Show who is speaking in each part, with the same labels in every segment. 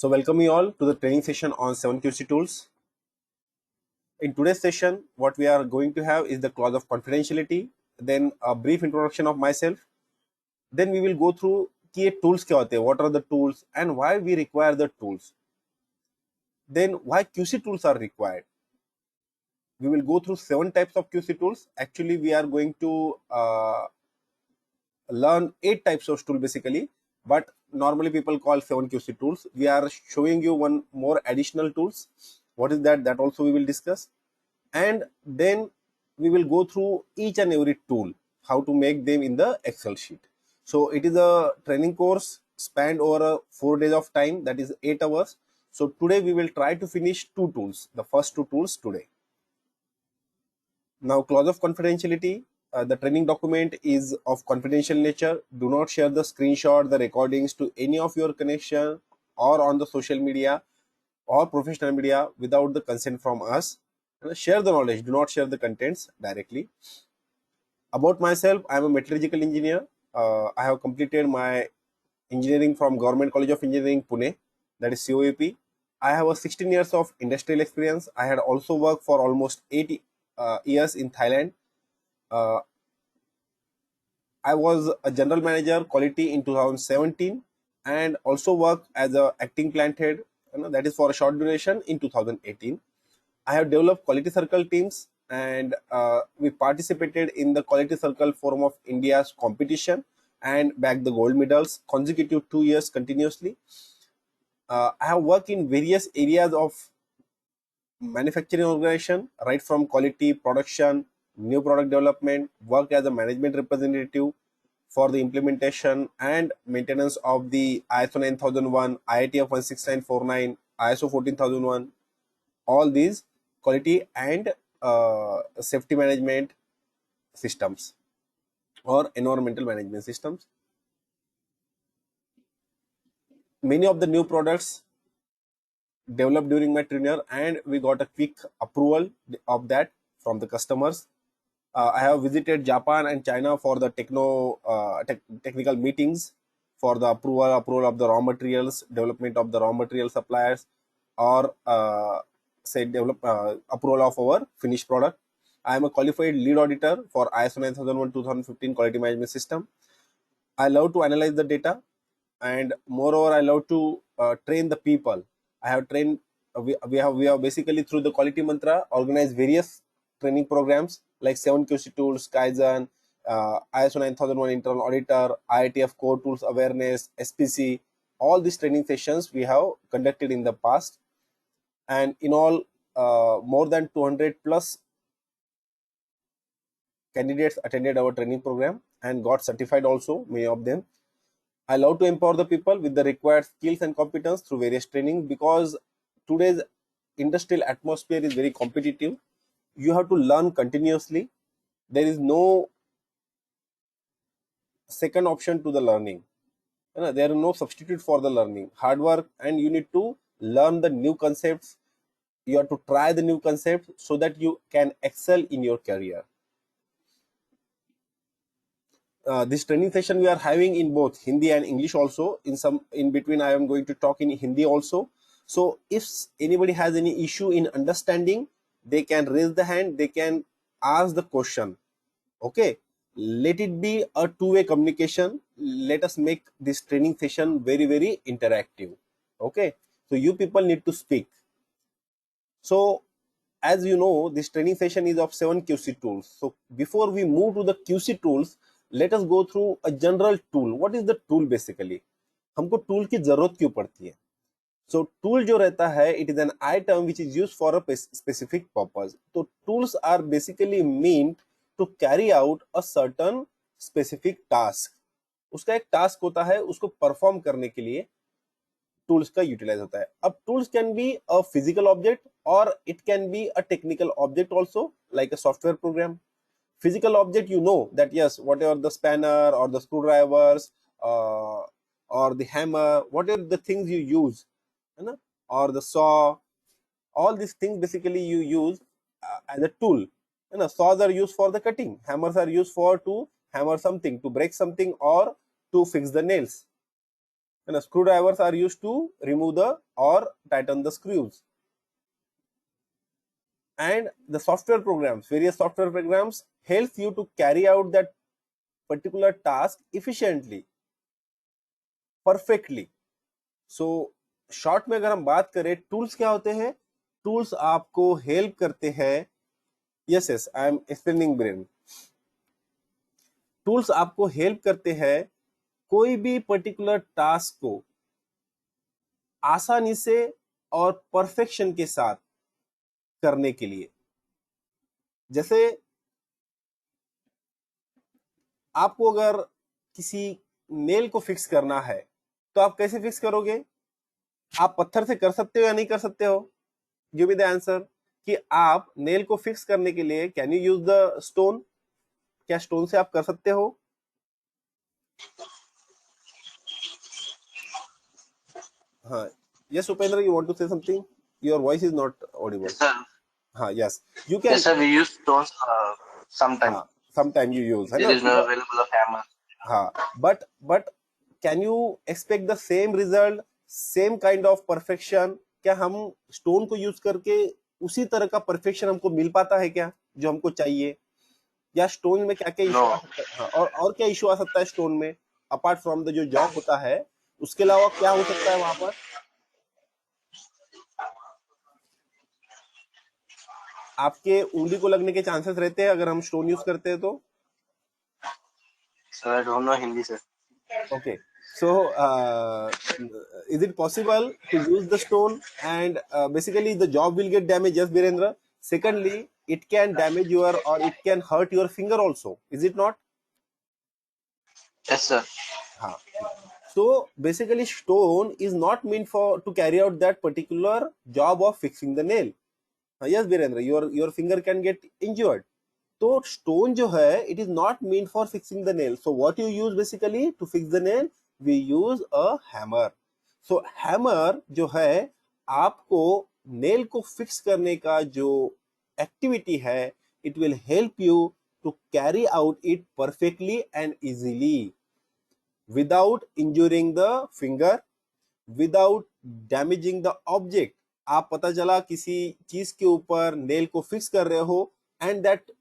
Speaker 1: So welcome you all to the training session on 7QC tools. In today's session, what we are going to have is the clause of confidentiality, then a brief introduction of myself, then we will go through key tools kya hote, what are the tools and why we require the tools, then why QC tools are required. We will go through 7 types of QC tools. Actually, we are going to learn 8 types of tool basically, but normally people call 7 QC tools. We are showing you one more additional tools. What is that? That also we will discuss. And then we will go through each and every tool, how to make them in the Excel sheet. So it is a training course spanned over 4 days of time, that is 8 hours. So today we will try to finish 2 tools, the first 2 tools today. Now, clause of confidentiality. The training document is of confidential nature. Do not share the screenshot, the recordings to any of your connection or on the social media or professional media without the consent from us. Share the knowledge. Do not share the contents directly. About myself, I am a metallurgical engineer. I have completed my engineering from Government College of Engineering, Pune, that is COAP. I have a 16 years of industrial experience. I had also worked for almost 8 years in Thailand. I was a general manager quality in 2017 and also worked as a acting plant head, that is for a short duration in 2018. I have developed quality circle teams and we participated in the quality circle forum of India's competition and bagged the gold medals consecutive 2 years continuously. I have worked in various areas of manufacturing organization, right from quality, production, new product development, work as a management representative for the implementation and maintenance of the ISO 9001, IATF 16949, ISO 14001, all these quality and safety management systems or environmental management systems. Many of the new products developed during my tenure and we got a quick approval of that from the customers. I have visited Japan and China for the technical meetings for the approval of the raw materials, development of the raw material suppliers, or say approval of our finished product. I am a qualified lead auditor for ISO 9001 2015 quality management system. I love to analyze the data, and moreover, I love to train the people. I have trained. We have basically through the quality mantra organized various training programs like 7QC tools, Kaizen, ISO 9001 internal auditor, IATF core tools awareness, SPC. All these training sessions we have conducted in the past, and in all, more than 200 plus candidates attended our training program and got certified also, many of them. I love to empower the people with the required skills and competence through various training, because today's industrial atmosphere is very competitive. You have to learn continuously. There is no second option to the learning. There is no substitute for the learning. Hard work, and you need to learn the new concepts. You have to try the new concepts so that you can excel in your career. This training session we are having in both Hindi and English also. In between, I am going to talk in Hindi also. So if anybody has any issue in understanding, they can raise the hand, they can ask the question. Okay, let it be a two-way communication. Let us make this training session very, very interactive. Okay, so you people need to speak. So as you know, this training session is of 7 QC tools. So before we move to the QC tools, let us go through a general tool. What is the tool basically? हमको tool की जरूरत क्यों पड़ती है? So tool जो रहता है, it is an item which is used for a specific purpose. So tools are basically meant to carry out a certain specific task. उसका एक task होता है, उसको perform करने के लिए tools का utilize होता है. अब tools can be a physical object or it can be a technical object also, like a software program. Physical object, you know that yes, whatever the spanner or the screwdrivers or the hammer, whatever the things you use, or the saw, all these things basically you use as a tool. Saws are used for the cutting, hammers are used for to hammer something, to break something, or to fix the nails. Screwdrivers are used to remove the or tighten the screws. And the software programs, various software programs helps you to carry out that particular task efficiently, perfectly. So short में अगर हम बात करें tools क्या होते हैं, tools आपको help करते हैं. Yes yes, I am explaining brain. Tools आपको हेल्प करते हैं कोई भी पर्टिकुलर टास्क को आसानी से और परफेक्शन के साथ करने के लिए. जैसे आपको अगर किसी नेल को फिक्स करना है तो आप कैसे फिक्स करोगे? आप पत्थर से कर सकते हो या नहीं कर सकते हो? Give me the answer. कि आप नेल को फिक्स करने के लिए can you use the stone? क्या स्टोन से आप कर सकते हो? हाँ. Yes, Upendra, you want to say something? Your voice is not audible.
Speaker 2: Yes, sir.
Speaker 1: हाँ, yes. You can.
Speaker 2: Yes, sir. We use stones sometime.
Speaker 1: हाँ, sometime you use. है
Speaker 2: There
Speaker 1: ना?
Speaker 2: is no available of hammer.
Speaker 1: हाँ, but can you expect the same result, same kind of perfection? क्या हम stone को use करके उसी तरह का परफेक्शन हमको मिल पाता है क्या जो हमको चाहिए? या स्टोन में क्या क्या इशू
Speaker 2: No.
Speaker 1: आ सकता है? हाँ, और क्या इशू आ सकता है स्टोन में अपार्ट फ्रॉम द जो जॉब होता है, उसके अलावा क्या हो सकता है वहां पर? आपके उंगली को लगने के चांसेस रहते हैं अगर हम स्टोन यूज करते हैं तो.
Speaker 2: Sir, I don't know Hindi, sir.
Speaker 1: Okay, so is it possible to use the stone and basically the job will get damaged? Yes, Birendra. Secondly, it can damage your or it can hurt your finger also. Is it not?
Speaker 2: Yes, sir.
Speaker 1: हाँ. So basically, stone is not meant for to carry out that particular job of fixing the nail. Yes, Birendra, your finger can get injured. तो stone जो है it is not mean for fixing the nail. So what you use basically to fix the nail? We use a hammer. So hammer जो है आपको nail को fix करने का जो एक्टिविटी है, it will help you to carry out it perfectly and easily without injuring the finger, without damaging the object. आप पता चला किसी चीज के ऊपर नेल को फिक्स कर रहे हो and that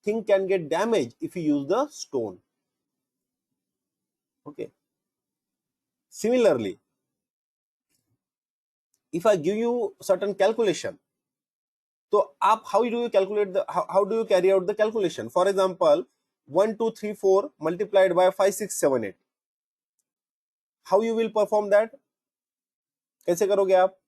Speaker 1: thing can get damaged if you use the stone. Okay. Similarly, if I give you certain calculation, so how do you calculate the how do you carry out the calculation? For example, 1 2 3 4 multiplied by 5 6 7 8. How you will perform that? कैसे करोगे आप?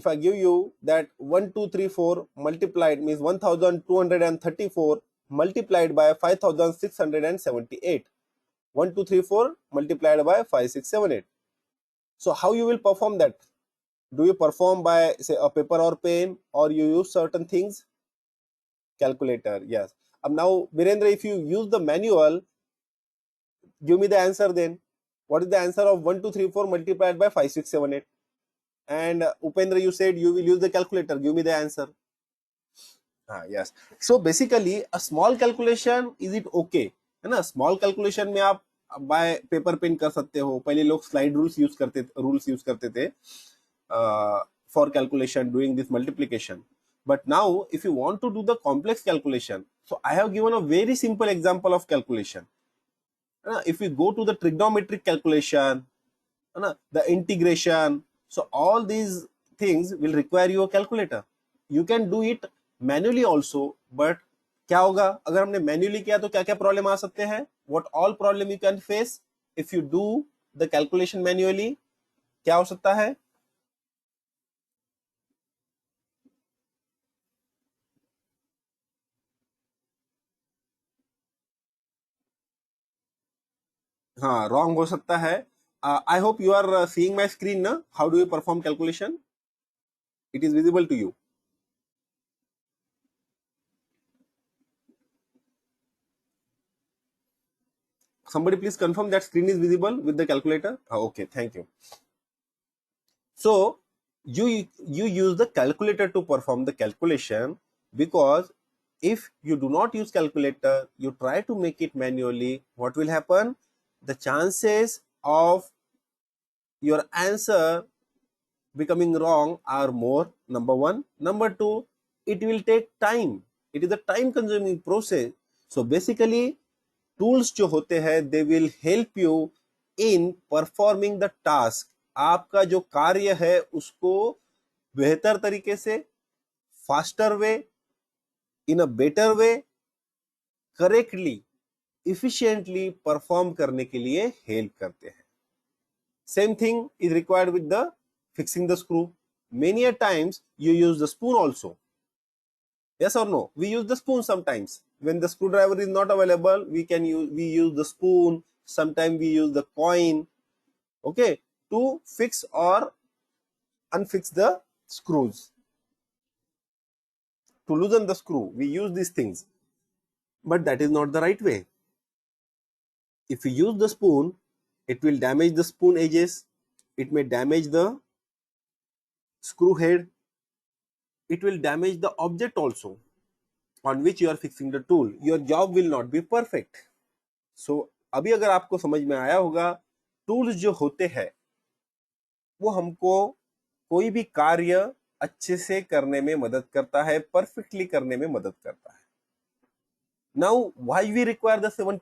Speaker 1: If I give you that 1 2 3 4 multiplied means 1234 multiplied by 5678. 1 2 3 4 multiplied by 5 6 7 8. So how you will perform that? Do you perform by say a paper or pen, or you use certain things? Calculator. Yes. Now Virendra, if you use the manual, give me the answer then. What is the answer of 1 2 3 4 multiplied by 5 6 7 8? And Upendra, you said you will use the calculator. Give me the answer. Yes. So basically a small calculation, is it okay? है ना? Small calculation में आप bye paper pen कर सकते हो. पहले लोग slide rules use करते थे for calculation doing this multiplication. But now if you want to do the complex calculation, so I have given a very simple example of calculation. If you go to the trigonometric calculation, है ना, the integration, so all these things will require your calculator. You can do it manually also, but क्या होगा अगर हमने manually किया तो क्या क्या प्रॉब्लम आ सकते हैं? What all problem you can face if you do the calculation manually? क्या हो सकता है? हाँ, रॉन्ग हो सकता है. I hope you are seeing my screen ना. How do you perform calculation? It is visible to you. Somebody please confirm that screen is visible with the calculator. Okay, thank you. So you use the calculator to perform the calculation, because if you do not use calculator, you try to make it manually, what will happen? the chances of your answer becoming wrong are more, number one. Number two, it will take time. It is a time consuming process. So basically tools जो होते हैं they will help you in performing the task. आपका जो कार्य है उसको बेहतर तरीके से, faster way, in a better way, correctly, efficiently perform करने के लिए हेल्प करते हैं. Same thing is required with the fixing the screw. Many a times you use the spoon also. Yes or no? We use the spoon sometimes. When the screwdriver is not available, we use the spoon. Sometimes we use the coin, okay, to fix or unfix the screws. To loosen the screw, we use these things. But that is not the right way. If we use the spoon, it will damage the spoon edges. It may damage the screw head. It will damage the object also on which you are fixing the tool. Your job will not be perfect. So अभी अगर आपको समझ में आया होगा, tools जो होते हैं वो हमको कोई भी कार्य अच्छे से करने में मदद करता है, परफेक्टली करने में मदद करता है. Now why we require the 7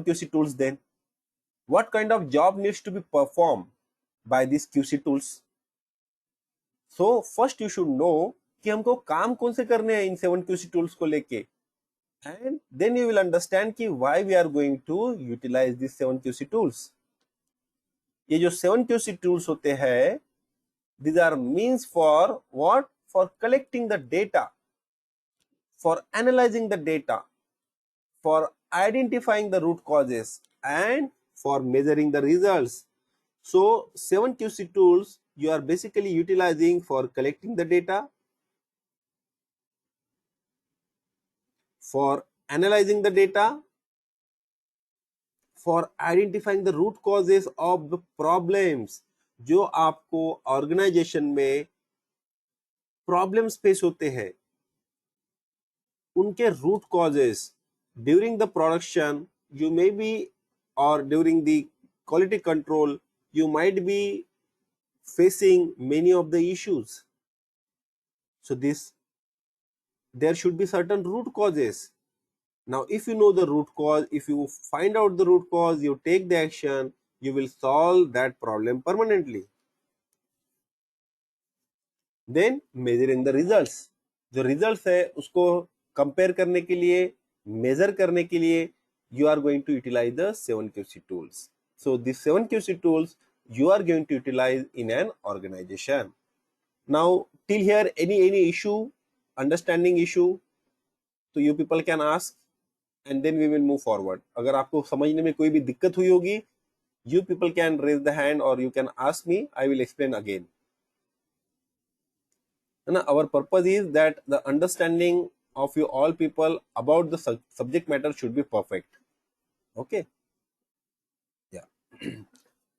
Speaker 1: QC tools then? What kind of job needs to be performed by these QC tools? So first you should know कि हमको काम कौन से करने हैं इन 7 QC tools को लेके, and then you will understand कि why we are going to utilize these 7 QC tools. ये जो 7 QC tools होते हैं, these are means for what? For collecting the data, for analyzing the data, for identifying the root causes, and for measuring the results. So 7 QC tools you are basically utilizing for collecting the data, for analyzing the data, for identifying the root causes of the problems. जो आपको organisation में problems face होते हैं, उनके root causes during the production you may be, और during the quality control you might be facing many of the issues. So there should be certain root causes. Now if you know the root cause, if you find out the root cause, you take the action, you will solve that problem permanently. Then measuring the results. जो results है उसको compare करने के लिए, measure करने के लिए you are going to utilize the 7 QC tools. So these 7 QC tools you are going to utilize in an organization. Now till here any issue, understanding issue, तो you people can ask and then we will move forward. अगर आपको समझने में कोई भी दिक्कत हुई होगी, you people can raise the hand or you can ask me, I will explain again. And our purpose is that the understanding of you all people about the subject matter should be perfect. Okay. Yeah.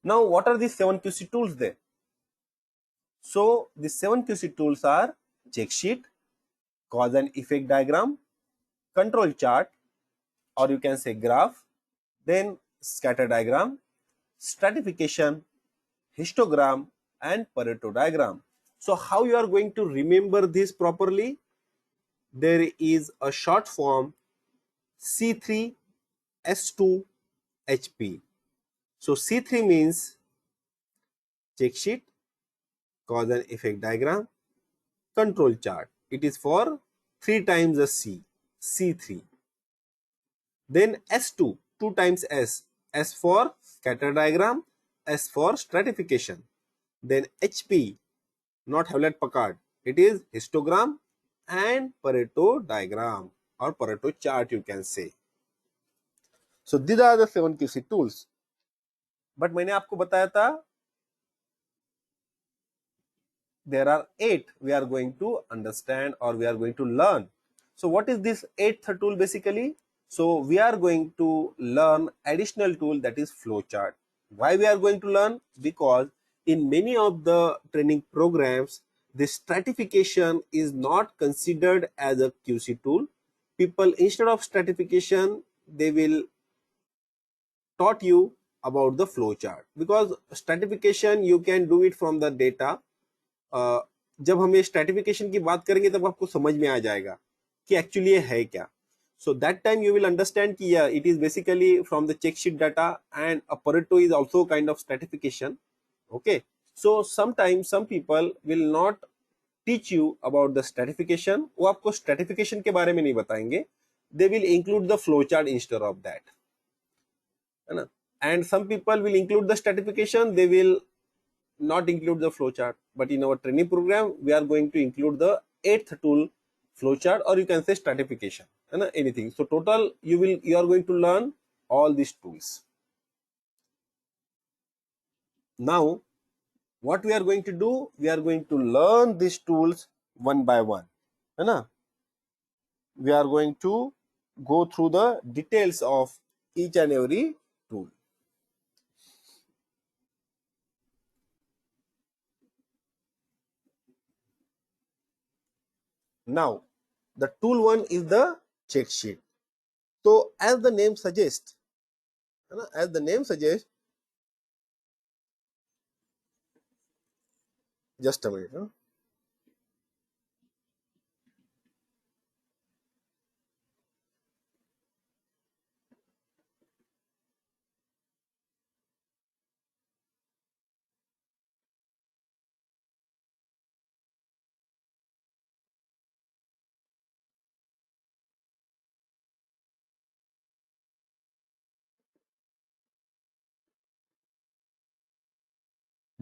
Speaker 1: Now what are these 7 QC tools then? So these 7 QC tools are check sheet, cause and effect diagram, control chart, or you can say graph, then scatter diagram, stratification, histogram, and Pareto diagram. So how you are going to remember this properly? There is a short form C3S2HP. So C3 means check sheet, cause and effect diagram, control chart. It is for 3 times the C, C3. Then S2, 2 times S, S for scatter diagram, S for stratification. Then HP, not Hewlett-Packard, it is histogram and Pareto diagram or Pareto chart you can say. So these are the 7 QC tools. But मैंने आपको बताया था there are 8 we are going to understand or we are going to learn. So what is this 8th tool basically? So we are going to learn additional tool, that is flowchart. Why we are going to learn? Because in many of the training programs, the stratification is not considered as a QC tool. People, instead of stratification, they will taught you about the flow chart, because stratification you can do it from the data. जब हम ये stratification की बात करेंगे तब आपको समझ में आ जाएगा कि एक्चुअली ये है क्या. So that time you will understand कि yeah, it is basically from the check sheet data, and a Pareto is also kind of stratification. Okay, so sometimes some people will not teach you about the stratification. वो आपको stratification के बारे में नहीं बताएंगे. They will include the flow chart instead of that, है ना. And some people will include the stratification, they will not include the flow chart. But in our training program we are going to include the eighth tool, flow chart, or you can say stratification, है ना, anything. So total you are going to learn all these tools. Now what we are going to do, we are going to learn these tools one by one, है ना. We are going to go through the details of each and every tool. Now the tool one is the check sheet. So as the name suggests, है ना, as the name suggests, just a minute, huh?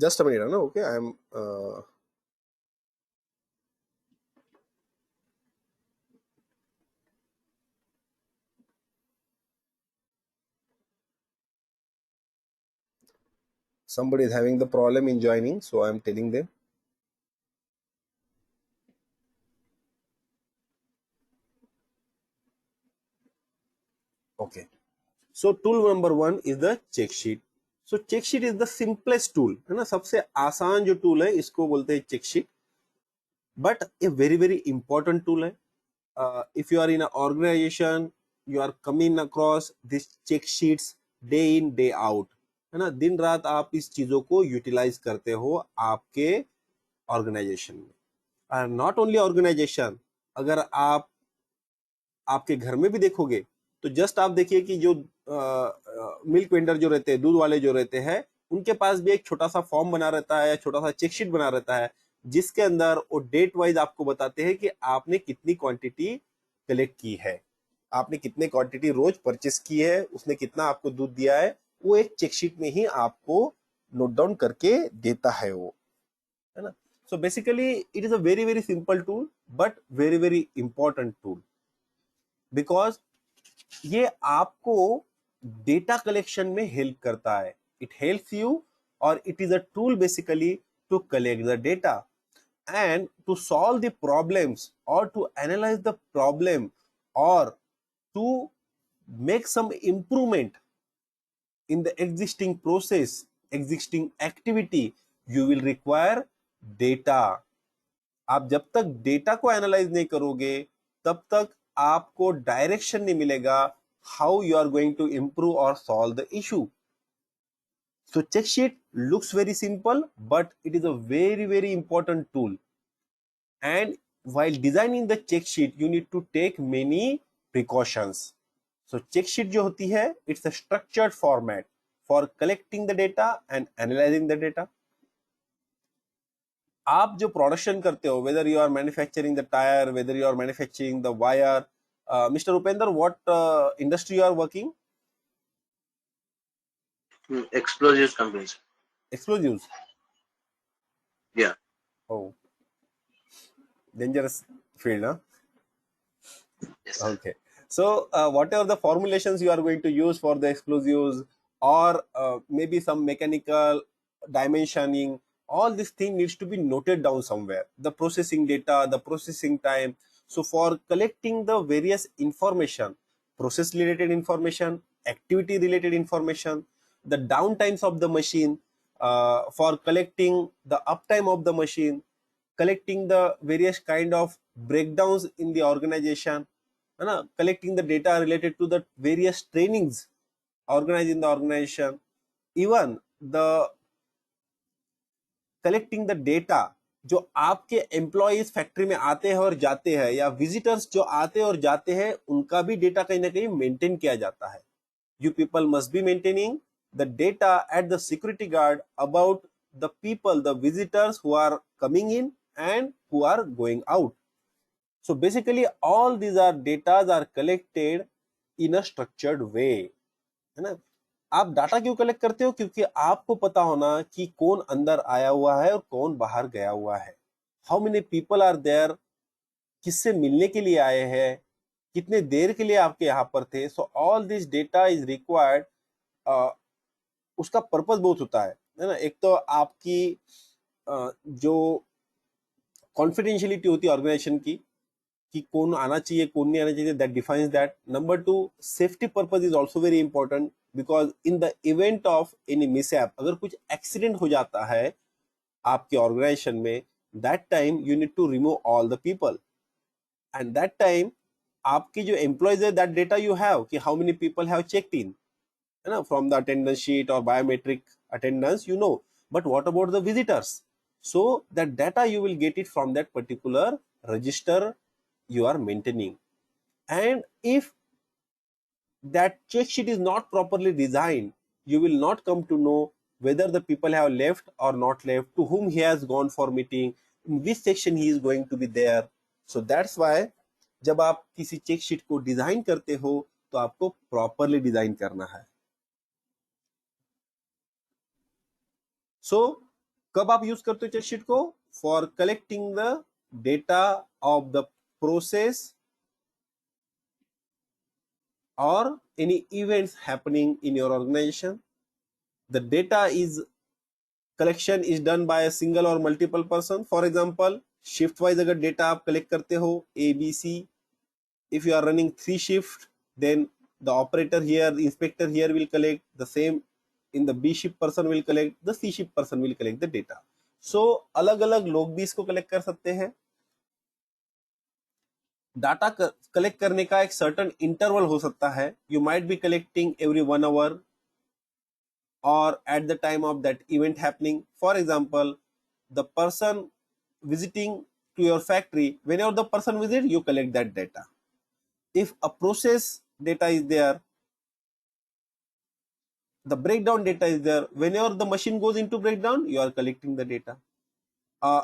Speaker 1: Just a minute, no? Okay, I am somebody is having the problem in joining, so I am telling them. Okay, so tool number one is the check sheet. So check sheet is the simplest tool, है ना, सबसे आसान जो tool है इसको बोलते हैं check sheet, but a very very important tool है. If you are in an organization, you are coming across these check sheets day in day out, है ना, दिन रात आप इस चीजों को यूटिलाइज करते हो आपके ऑर्गेनाइजेशन में. नॉट ओनली ऑर्गेनाइजेशन, अगर आप आपके घर में भी देखोगे तो जस्ट आप देखिए कि जो मिल्क वेंडर जो रहते हैं, दूध वाले जो रहते हैं, उनके पास भी एक छोटा सा फॉर्म बना रहता है, छोटा सा चेक शीट बना रहता है, जिसके अंदर वो डेट वाइज आपको बताते हैं कि आपने कितनी क्वांटिटी कलेक्ट की है, आपने कितने क्वांटिटी रोज परचेस की है, उसने कितना आपको दूध दिया है, वो एक चेक शीट में ही आपको नोट डाउन करके देता है वो, है ना. So basically it is a very very simple tool but very very important tool, because ये आपको डेटा कलेक्शन में हेल्प करता है. इट हेल्प्स यू, और it is a tool basically to collect the data and to solve the problems, or to analyze the problem, or to make some improvement in the existing process, existing activity, you will require data. आप जब तक data को analyse नहीं करोगे तब तक आपको direction नहीं मिलेगा how you are going to improve और solve the issue. So check sheet looks very simple, but it is a very very important tool. And while designing the check sheet you need to take many precautions. So check sheet जो होती है, it's a structured format for collecting the data and analyzing the data. आप जो production करते हो, whether you are manufacturing the tire, whether you are manufacturing the wire, Mr. Upender, what industry you are working?
Speaker 2: Explosives companies.
Speaker 1: Explosives.
Speaker 2: Yeah.
Speaker 1: Oh, dangerous field, huh?
Speaker 2: Yes.
Speaker 1: Okay. So whatever the formulations you are going to use for the explosives, or maybe some mechanical dimensioning, all this thing needs to be noted down somewhere. The processing data, the processing time. So for collecting the various information, process related information, activity related information, the downtimes of the machine, for collecting the uptime of the machine, collecting the various kind of breakdowns in the organization, है ना, collecting the data related to the various trainings organized in the organization, even the collecting the data, जो आपके employees factory में आते हैं और जाते हैं, या विजिटर्स जो आते हैं और जाते हैं, उनका भी डेटा कहीं ना कहीं मेंटेन किया जाता है. You people must be maintaining the data at the security guard about the people, the visitors who are coming in and who are going out. So basically all these are data are collected in a structured way, है ना. आप data क्यों collect करते हो? क्योंकि आपको पता होना कि कौन अंदर आया हुआ है और कौन बाहर गया हुआ है. How many people are there, किससे मिलने के लिए आए हैं, कितने देर के लिए आपके यहाँ पर थे. सो all this data is required. उसका पर्पस बहुत होता है ना. एक तो आपकी जो कॉन्फिडेंशियलिटी होती है ऑर्गेनाइजेशन की, कि कौन आना चाहिए कौन नहीं आना चाहिए, दैट डिफाइंस दैट. नंबर 2, safety purpose is also very important, because in the event of any mishap, अगर कुछ एक्सीडेंट हो जाता है आपके ऑर्गेनाइजेशन में, that time you need to remove all the people. And that time आपकी जो एम्प्लॉयज है, दैट डेटा यू हैव कि how many people have checked in, है ना, फ्रॉम द अटेंडेंस शीट और biometric attendance, you know. But what about the visitors? So that data you will get it from that particular register you are maintaining. And if that check sheet is not properly designed, you will not come to know whether the people have left or not left, to whom he has gone for meeting, in which section he is going to be there. So that's why जब आप किसी check sheet को design करते हो तो आपको properly design करना है. सो कब आप यूज करते हो चेक शीट को? For collecting the data of the process और any events happening in your organization. The data is collection is done by a single और multiple person. For example shift wise अगर data आप collect करते हो, A B C, if you are running 3 shift, then the operator here, the inspector here will collect the same. In the B shift person will collect, the C shift person will collect the data. So अलग अलग लोग भी इसको collect कर सकते हैं. Data collect करने का एक सर्टन इंटरवल हो सकता है. You might be collecting every 1 hour or at the time of that event happening. For example, the person visiting to your factory, whenever the person visits, you collect that data. If a process data is there, the breakdown data is there, whenever the machine goes into breakdown, you are collecting the data.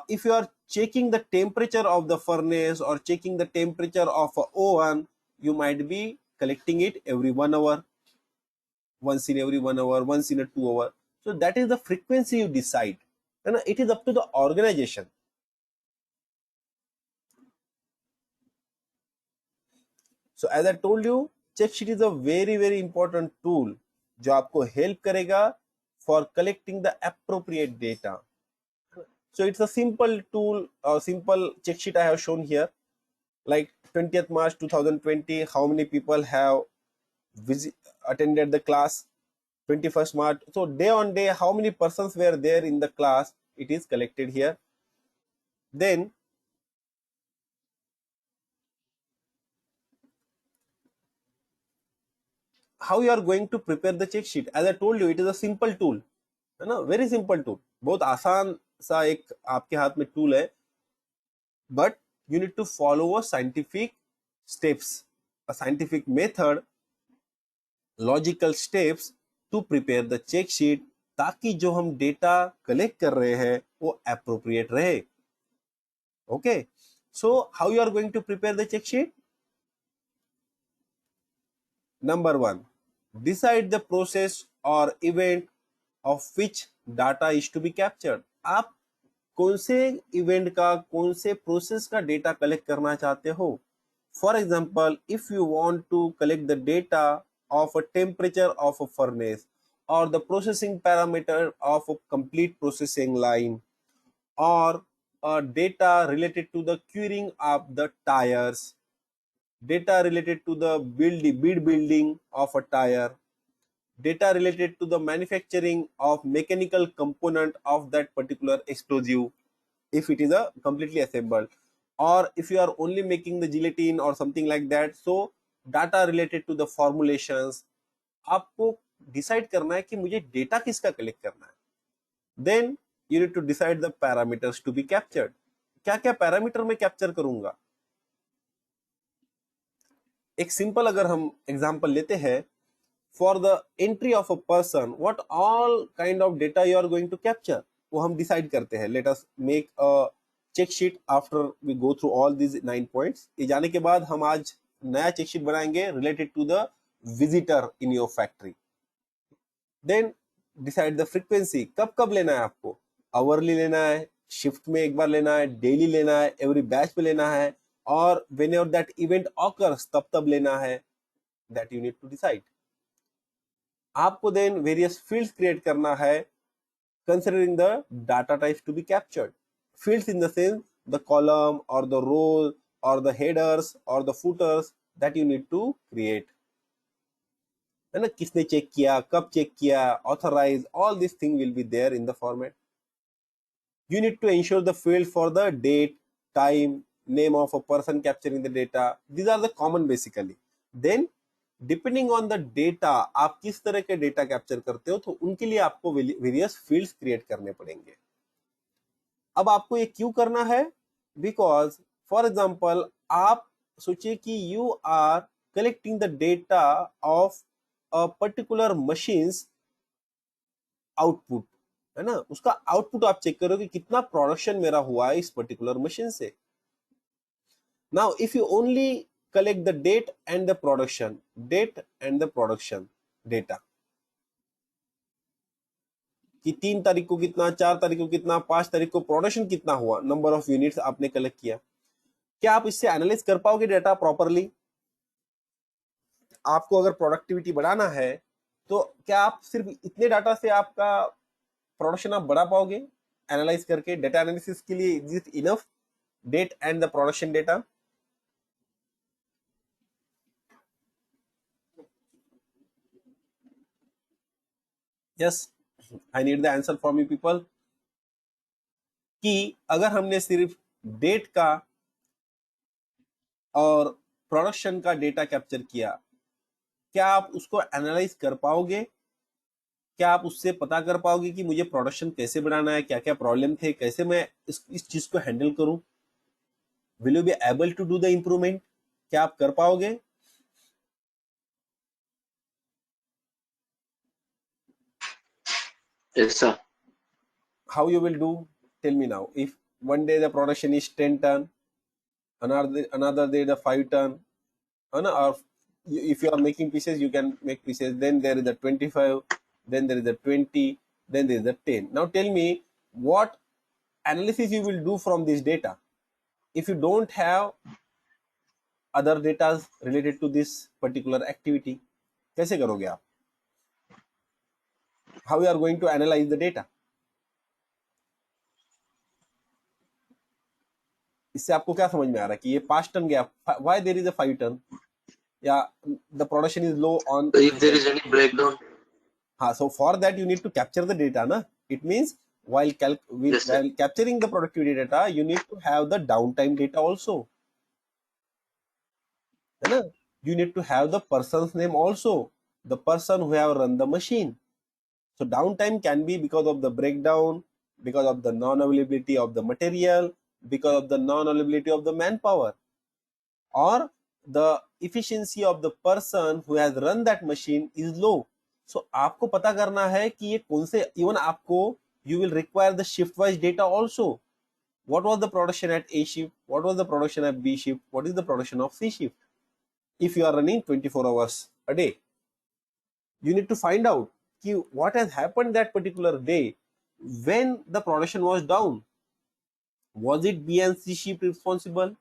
Speaker 1: If you are checking the temperature of the furnace or checking the temperature of a oven, you might be collecting it every 1 hour, once in every 1 hour, once in a 2 hour. So that is the frequency you decide, and it is up to the organization. So as I told you, check sheet is a very very important tool जो आपको help करेगा for collecting the appropriate data. So it's a simple tool, a simple check sheet I have shown here. Like 20th March 2020, how many people have attended the class? 21st March, so day on day, how many persons were there in the class? It is collected here. Then how you are going to prepare the check sheet? As I told you, it is a simple tool, है ना, very simple tool. बहुत आसान सा एक आपके हाथ में tool है, but you need to follow a scientific steps, a scientific method, logical steps to prepare the check sheet, ताकि जो हम डेटा कलेक्ट कर रहे हैं वो appropriate रहे. Okay, so how you are going to prepare the check sheet? Number 1, decide the process or event of which data is to be captured. आप कौन से इवेंट का, कौन से प्रोसेस का डेटा कलेक्ट करना चाहते हो. For example, if you want to collect the data of a temperature of a furnace और the processing parameter of a complete processing line, और data related to the curing of the tires, data related to the bead building of a tire, data related to the manufacturing of mechanical component of that particular explosive, if it is a completely assembled, or if you are only making the gelatin or something like that, so data related to the formulations. आपको decide करना है कि मुझे data किसका collect करना है. Then you need to decide the parameters to be captured. क्या क्या पैरामीटर में कैप्चर करूंगा. एक सिंपल अगर हम एग्जांपल लेते हैं, for the entry of a person what all kind of data you are going to capture, वो हम डिसाइड करते हैं. Let us make a check sheet after we go through all these 9 points. ये जाने के बाद हम आज नया चेक शीट बनाएंगे related to the visitor in your factory. Then decide the frequency, कब कब लेना है आपको. आवरली लेना है, शिफ्ट में एक बार लेना है, डेली लेना है, एवरी बैच में लेना है, और whenever that event occurs तब तब लेना है. That you need to decide. आपको देन वेरियस फील्ड्स क्रिएट करना है considering the data types to be captured. Fields in the sense the column और द रो और द हेडर्स और the footers that you need to create. है ना, किसने check किया, कब चेक किया, authorize, all this thing will be there in the format. You need to ensure the field for the date, time, name of a person capturing the data. These are the common basically. Then depending on the data, आप किस तरह के data capture करते हो, तो उनके लिए आपको वेरियस फील्ड्स क्रिएट करने पड़ेंगे. अब आपको ये क्यों करना है, बिकॉज फॉर एग्जाम्पल आप सोचिए कि you are collecting the data of a particular machine's output, है ना, उसका आउटपुट आप चेक करो कि कितना प्रोडक्शन मेरा हुआ है इस पर्टिकुलर मशीन से. Now if you only collect the date and the production, date and the production data, कि 3 तारीख को कितना, 4 तारीख को कितना, 5 तारीख को प्रोडक्शन कितना हुआ, नंबर ऑफ यूनिट्स आपने कलेक्ट किया. क्या आप इससे एनालाइज कर पाओगे डेटा प्रॉपरली. आपको अगर प्रोडक्टिविटी बढ़ाना है तो क्या आप सिर्फ इतने डाटा से आपका प्रोडक्शन आप बढ़ा पाओगे एनालाइज करके. डेटा एनालिसिस के लिए is it enough date and the production data. Yes, I need the answer for me people, कि अगर हमने सिर्फ डेट का और प्रोडक्शन का डेटा कैप्चर किया, क्या आप उसको एनालाइज कर पाओगे. क्या आप उससे पता कर पाओगे कि मुझे प्रोडक्शन कैसे बढ़ाना है, क्या क्या प्रॉब्लम थे, कैसे मैं इस चीज को हैंडल करूं. Will you be able to do the improvement. क्या आप कर पाओगे.
Speaker 2: Yes, sir.
Speaker 1: How you will do, tell me now. If one day the production is 10 ton, another day the 5 ton, or if you are making pieces, you can make pieces, then there is a 25, then there is a 20, then there is a 10. Now tell me what analysis you will do from this data if you don't have other data related to this particular activity. कैसे करोगे आप. How you are going to analyze the data. इससे आपको क्या समझ में आ रहा है कि ये 5 टन गया, why there is a 5 ton, या the production is low on.
Speaker 2: So if there is any breakdown.
Speaker 1: हाँ, so for that you need to capture the data, ना. It means while
Speaker 2: Yes, sir.
Speaker 1: while capturing the productivity data, you need to have the downtime data also, है ना. You need to have the person's name also, the person who have run the machine. So downtime can be because of the breakdown, because of the non-availability of the material, because of the non-availability of the manpower, or the efficiency of the person who has run that machine is low. So आपको पता करना है कि ये कौन से, even आपको you will require the shift wise data also. What was the production at A shift, what was the production at B shift, what is the production of C shift. If you are running 24 hours a day, you need to find out what has happened that particular day when the production was down. Was it B and C shift responsible?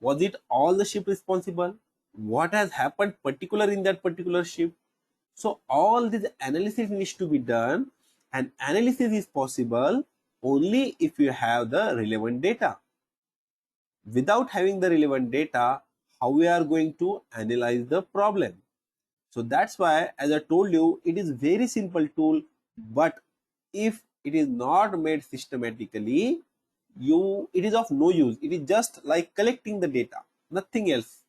Speaker 1: Was it all the shift responsible? What has happened particular in that particular shift? So all this analysis needs to be done, and analysis is possible only if you have the relevant data. Without having the relevant data, how we are going to analyze the problem? So that's why, as I told you, it is very simple tool, but if it is not made systematically, it is of no use. It is just like collecting the data, nothing else.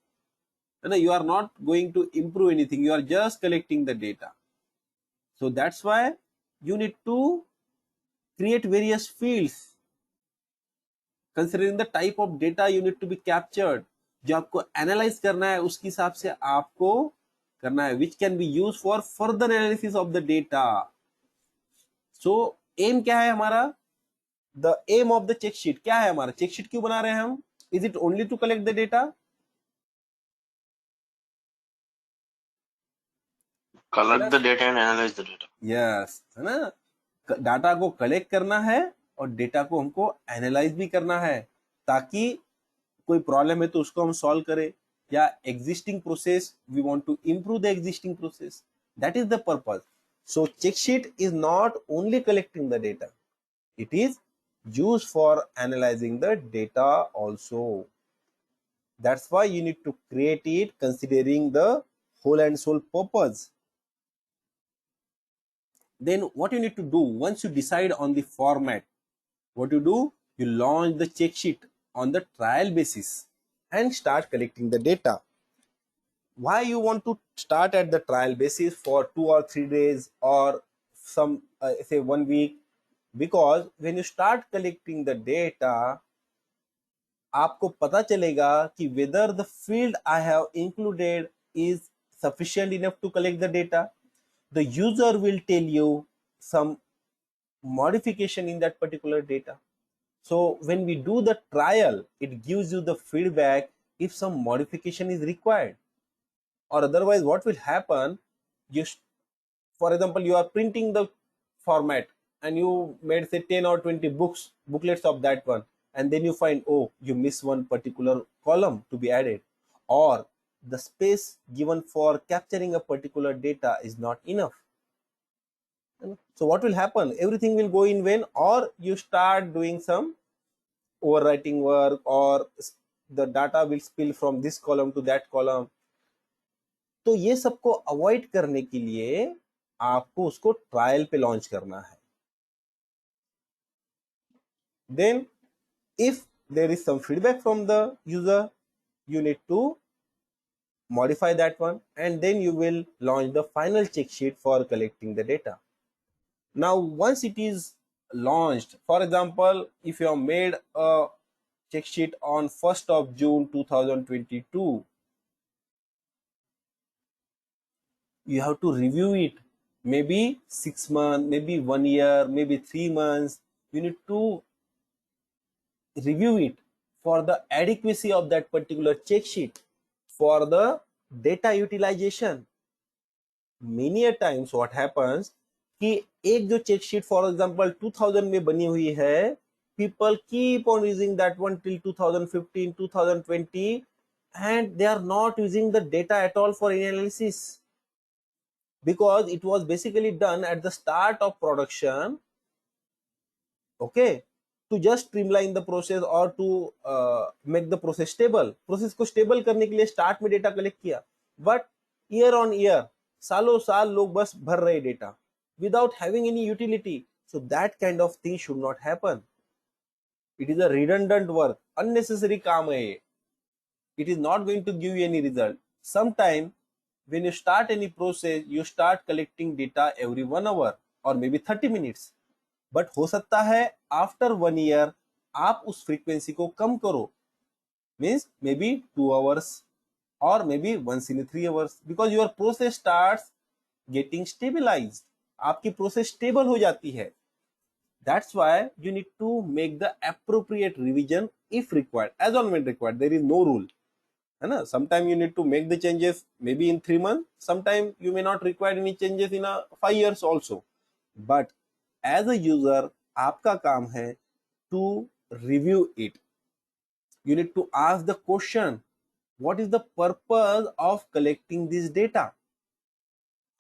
Speaker 1: And you are not going to improve anything. You are just collecting the data. So that's why you need to create various fields considering the type of data you need to be captured. जो आपको analyse करना है उसके हिसाब से आपको करना है, which can be used for further analysis of the data. So aim क्या है हमारा? The aim of the check sheet क्या है हमारा? check sheet क्यों बना रहे हैं हम? Is it only to collect the data?
Speaker 2: Collect the data and analyze the data.
Speaker 1: Yes, है ना? डाटा को कलेक्ट करना है और डेटा को हमको एनालाइज भी करना है, ताकि कोई प्रॉब्लम है तो उसको हम सॉल्व करें, या existing process we want to improve the existing process. That is the purpose. So check sheet is not only collecting the data, it is used for analyzing the data also. That's why you need to create it considering the whole and sole purpose. Then what you need to do once you decide on the format, what you do, you launch the check sheet on the trial basis and start collecting the data. Why you want to start at the trial basis for 2 or 3 days or some say 1 week? Because when you start collecting the data, आपको पता चलेगा कि whether the field I have included is sufficient enough to collect the data. The user will tell you some modification in that particular data. So when we do the trial, it gives you the feedback if some modification is required. Or otherwise, what will happen? For example, you are printing the format and you made say 10 or 20 booklets of that one, and then you find, oh, you miss one particular column to be added, or the space given for capturing a particular data is not enough. So what will happen? Everything will go in vain, or you start doing some overwriting work, or the data will spill from this column to that column. तो ये सबको avoid करने के लिए आपको उसको trial पे launch करना है. Then if there is some feedback from the user, you need to modify that one, and then you will launch the final check sheet for collecting the data. Now once it is launched, for example, if you have made a check sheet on 1st of June 2022, you have to review it, maybe 6 months, maybe 1 year, maybe 3 months. You need to review it for the adequacy of that particular check sheet, for the data utilization. Many a times what happens कि एक जो check sheet for example 2000 में बनी हुई है, people keep on using that one till 2015, 2020, and they are not using the data at all for analysis, because it was basically done at the start of production, okay, to just streamline the process or to make the process stable. Process को stable करने के लिए start में data collect किया, but year on year, सालों साल लोग बस भर रहे data without having any utility. So that kind of thing should not happen. It is a redundant work, unnecessary काम है ये. It is not going to give you any result. Sometime when you start any process, you start collecting data every 1 hour or maybe 30 minutes. But हो सकता है after 1 year आप उस frequency को कम करो, means maybe 2 hours or maybe once in 3 hours, because your process starts getting stabilized. आपकी process stable हो जाती है. That's why you need to make the appropriate revision if required, as and when required. There is no rule. है ना? Sometime you need to make the changes maybe in 3 months. Sometime you may not require any changes in 5 years also. But as a user, आपका काम है to review it. You need to ask the question, what is the purpose of collecting this data?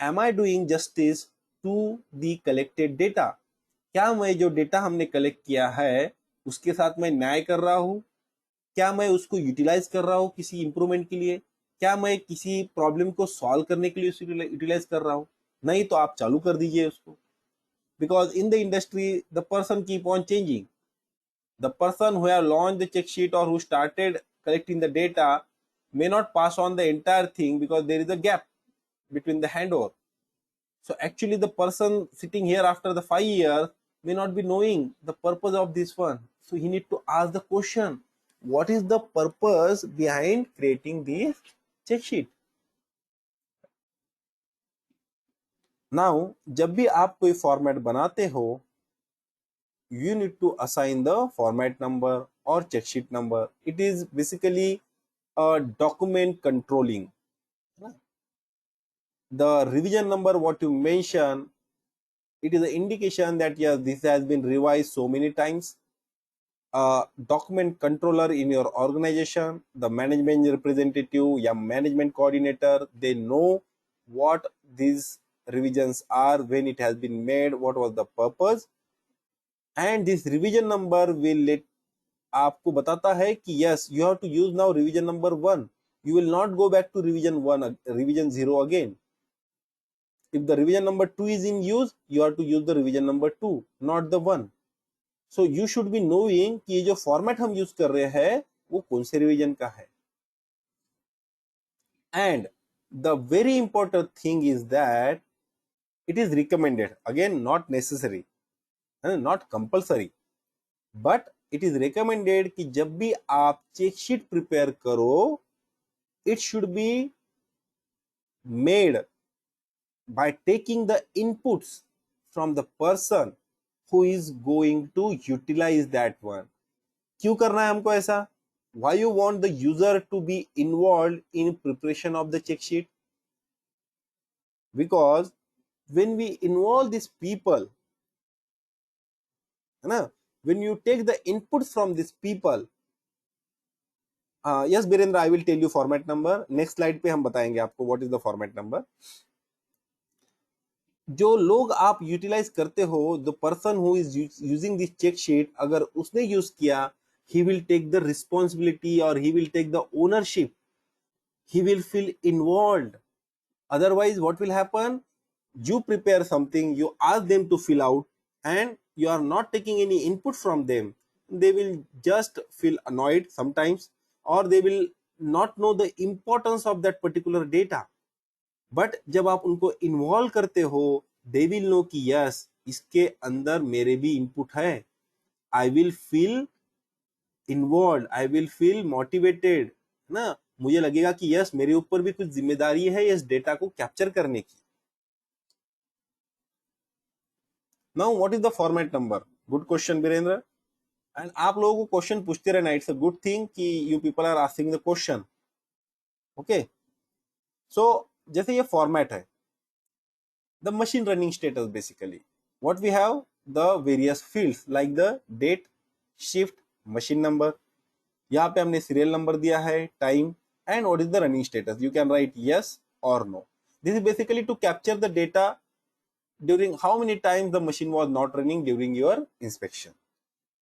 Speaker 1: Am I doing justice to the collected data? क्या मैं जो data हमने collect किया है उसके साथ मैं न्याय कर रहा हूँ? क्या मैं उसको यूटिलाइज कर रहा हूँ किसी इंप्रूवमेंट के लिए? क्या मैं किसी प्रॉब्लम को सॉल्व करने के लिए उसको यूटिलाइज कर रहा हूँ? नहीं तो आप चालू कर दीजिए उसको, because in the industry the person keep on changing. The person who have launched the check sheet or who started collecting the data may not pass on the entire thing because there is a gap between the handover. So actually the person sitting here after the 5 years may not be knowing the purpose of this one. So he need to ask the question, what is the purpose behind creating this check sheet? Now जब भी आप कोई format बनाते हो, you need to assign the format number or check sheet number. It is basically a document controlling. The revision number what you mention, it is an indication that yes, this has been revised so many times. Document controller in your organization, the management representative, या management coordinator, they know what these revisions are, when it has been made, what was the purpose, and this revision number will let आपको बताता है कि yes, you have to use now revision number 1. You will not go back to revision 1, revision 0 again. If the revision number 2 is in use, you have to use the revision number 2, not the 1. So you should be knowing कि ये जो format हम use कर रहे हैं वो कौन से रिवीजन का है. And the very important thing is that it is recommended, again not necessary, not compulsory, but it is recommended कि जब भी आप चेक शीट प्रिपेयर करो, it should be made by taking the inputs from the person who is going to utilize that one. क्यों करना है हमको ऐसा? Why you want the user to be involved in preparation of the check sheet? Because when we involve these people, when you take the inputs from these people, yes Birendra, I will tell you format number. Next slide पे हम बताएंगे आपको what is the format number. जो लोग आप utilize करते हो, the person who is using this check sheet, अगर उसने यूज किया, he will take the responsibility or he will take the ownership, he will feel involved. Otherwise what will happen? You prepare something, you ask them to fill out, and you are not taking any input from them. They will just feel annoyed sometimes, or they will not know the importance of that particular data. But जब आप उनको involve करते हो, they will know कि yes, इसके अंदर मेरे भी इनपुट है. I will feel involve, I will feel motivated, ना, मुझे लगेगा कि यस, मेरे ऊपर भी कुछ जिम्मेदारी है इस डेटा को कैप्चर करने की. Now what is the format number? Good question Virendra. And आप लोगों को क्वेश्चन पूछते रहना, इट्स अ गुड थिंग कि you people are asking the question. Okay, so जैसे ये फॉर्मेट है, the machine running status, basically what we have, the various fields like the date, shift, machine number. यहाँ पे हमने serial number दिया है, time, and what is the running status. You can write yes or no. This is basically to capture the data during how many times the machine was not running during your inspection.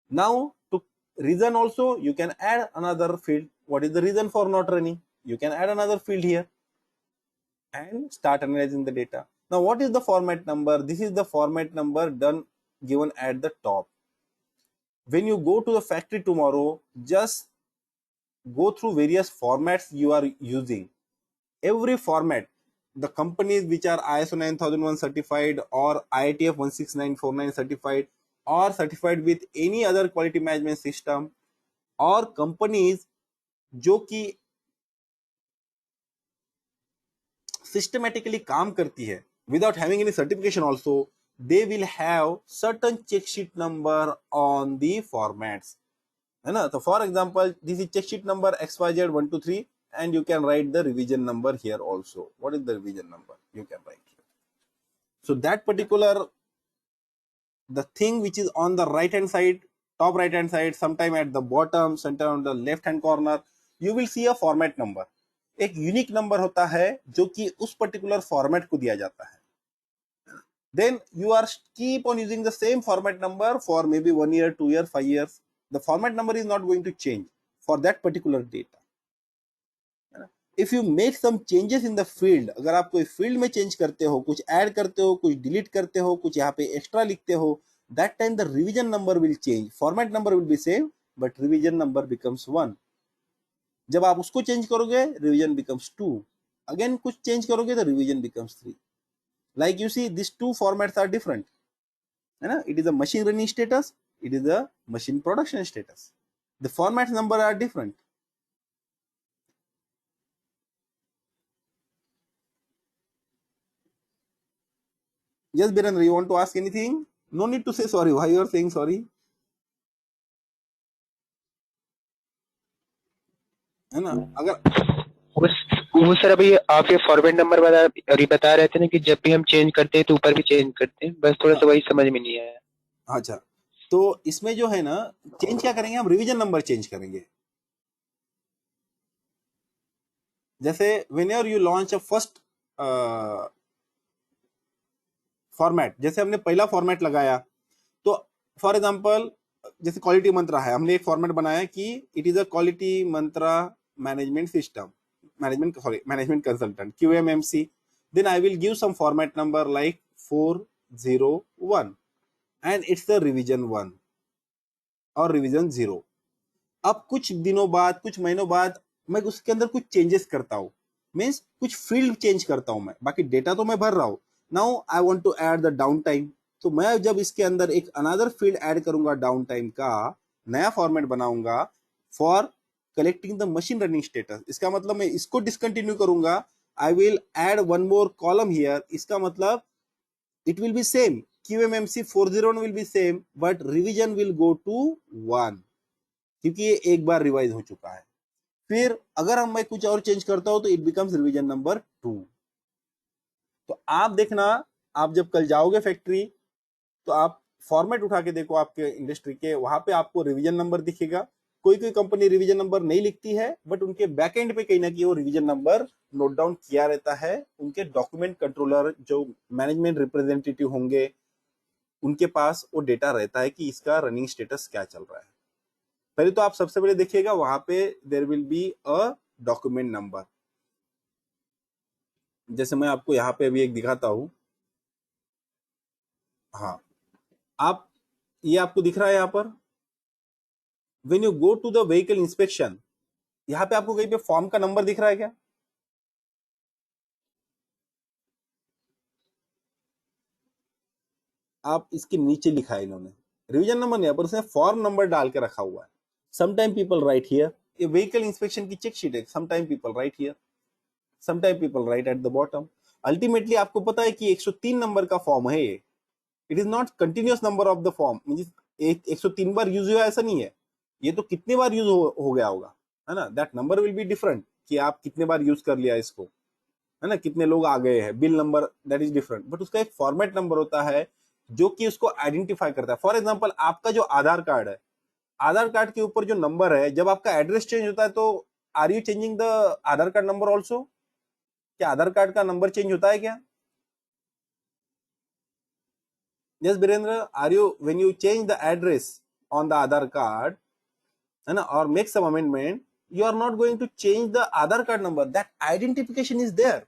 Speaker 1: Now to reason also you can add another field. What is the reason for not running? You can add another field here and start analyzing the data. Now what is the format number? This is the format number given at the top. When you go to the factory tomorrow, just go through various formats you are using. Every format, the companies which are ISO 9001 certified or IATF 16949 certified or certified with any other quality management system, or companies जो कि systematically काम करती है without having any certification also, they will have certain check sheet number on the formats, है ना. तो for example, this is check sheet number XYZ123, and you can write the revision number here also. What is the revision number? You can write here. So that particular, the thing which is on the right hand side, top right hand side, sometime at the bottom, center on the left hand corner, you will see a format number. एक unique number होता है जो कि उस particular format को दिया जाता है. Then you are keep on using the same format number for maybe 1 year, 2 year, 5 years. The format number is not going to change for that particular data. If you make some changes in the field, अगर आप कोई field में change करते हो, कुछ add करते हो, कुछ डिलीट करते हो, कुछ यहाँ पे एक्स्ट्रा लिखते हो, that time the revision number will change. Format number will be same, but revision number becomes 1. जब आप उसको चेंज करोगे, revision becomes 2. अगेन कुछ चेंज करोगे तो revision becomes 3. Like you see, these two formats are different, है ना? It is a machine running status, it is a machine production status. The format number are different. Yes, Birendra, you want to ask anything? No need to say sorry. Why you are saying sorry? है ना? अगर
Speaker 3: वो sir अभी आप ये forward number बता रहे थे ना कि जब भी हम चेंज करते हैं तो ऊपर भी चेंज करते हैं, बस थोड़ा सा वही समझ में नहीं आया।
Speaker 1: अच्छा, तो इसमें जो है ना, चेंज क्या करेंगे हम? रिवीजन नंबर चेंज करेंगे। जैसे whenever you launch a first format, जैसे हमने पहला फॉर्मेट लगाया, तो फॉर एग्जांपल जैसे क्वालिटी मंत्रा है, हमने एक फॉर्मेट बनाया कि it is a quality Mantra management system, management consultant QMMC, then I will give some format number like 401 and it's the revision 1 और रिवीजन 0। अब कुछ दिनों बाद, कुछ महीनों बाद मैं उसके अंदर कुछ चेंजेस करता हूँ, मीन्स कुछ फील्ड चेंज करता हूँ मैं, बाकी डेटा तो मैं भर रहा हूँ। Now I want to add the down time, तो मैं जब इसके अंदर एक अनदर फील्ड ऐड करूंगा डाउन टाइम का, नया फॉर्मेट बनाऊंगा for collecting the machine running status. इसका मतलब मैं इसको डिसकंटिन्यू करूंगा, I will add one more column here. इसका मतलब it will be same, QMMC 401 will be same, but revision will go to 1, क्योंकि ये एक बार रिवाइज हो चुका है। फिर अगर हम मैं कुछ और चेंज करता हूं तो इट बिकम्स रिवीजन नंबर 2। तो आप देखना, आप जब कल जाओगे फैक्ट्री तो आप फॉर्मेट उठा के देखो आपके इंडस्ट्री के, वहां पे आपको रिवीजन नंबर दिखेगा। कोई कोई कंपनी रिवीजन नंबर नहीं लिखती है, बट उनके बैक एंड पे कहीं ना कहीं वो रिवीजन नंबर नोट डाउन किया रहता है। उनके डॉक्यूमेंट कंट्रोलर जो मैनेजमेंट रिप्रेजेंटेटिव होंगे, उनके पास वो डेटा रहता है कि इसका रनिंग स्टेटस क्या चल रहा है। पहले तो आप सबसे पहले देखिएगा वहां पे there will be a document number. जैसे मैं आपको यहाँ पे अभी एक दिखाता हूं, हाँ, आप ये आपको दिख रहा है यहाँ पर, when you go to the vehicle inspection, यहाँ पे आपको कहीं पे फॉर्म का नंबर दिख रहा है क्या? आप इसके नीचे लिखा है इन्होंने, रिवीजन नंबर नहीं, पर उसने फॉर्म नंबर डाल के रखा हुआ है। समटाइम पीपल राइट हियर, ये व्हीकल इंस्पेक्शन की चेक शीट है, sometime people right here, sometime people right at the bottom. Ultimately आपको पता है कि 103 नंबर का फॉर्म है ये, it is not continuous number of the form, means 103 bar use हुआ ऐसा नहीं है, ये तो कितने बार यूज हो गया होगा, है ना? That number will be different कि आप कितने बार यूज कर लिया इसको, है ना, कितने लोग आ गए हैं, bill number that is different, but उसका एक फॉर्मेट नंबर होता है जो कि उसको आइडेंटिफाई करता है। फॉर एग्जाम्पल आपका जो आधार कार्ड है, आधार कार्ड के ऊपर जो नंबर है, जब आपका एड्रेस चेंज होता है तो are you changing the Aadhaar card number also? क्या आधार कार्ड का नंबर चेंज होता है क्या? Yes Birendra, are you when you change the address on the Aadhaar card, है ना, और make some amendment, you are not going to change the Aadhaar card number, that identification is there,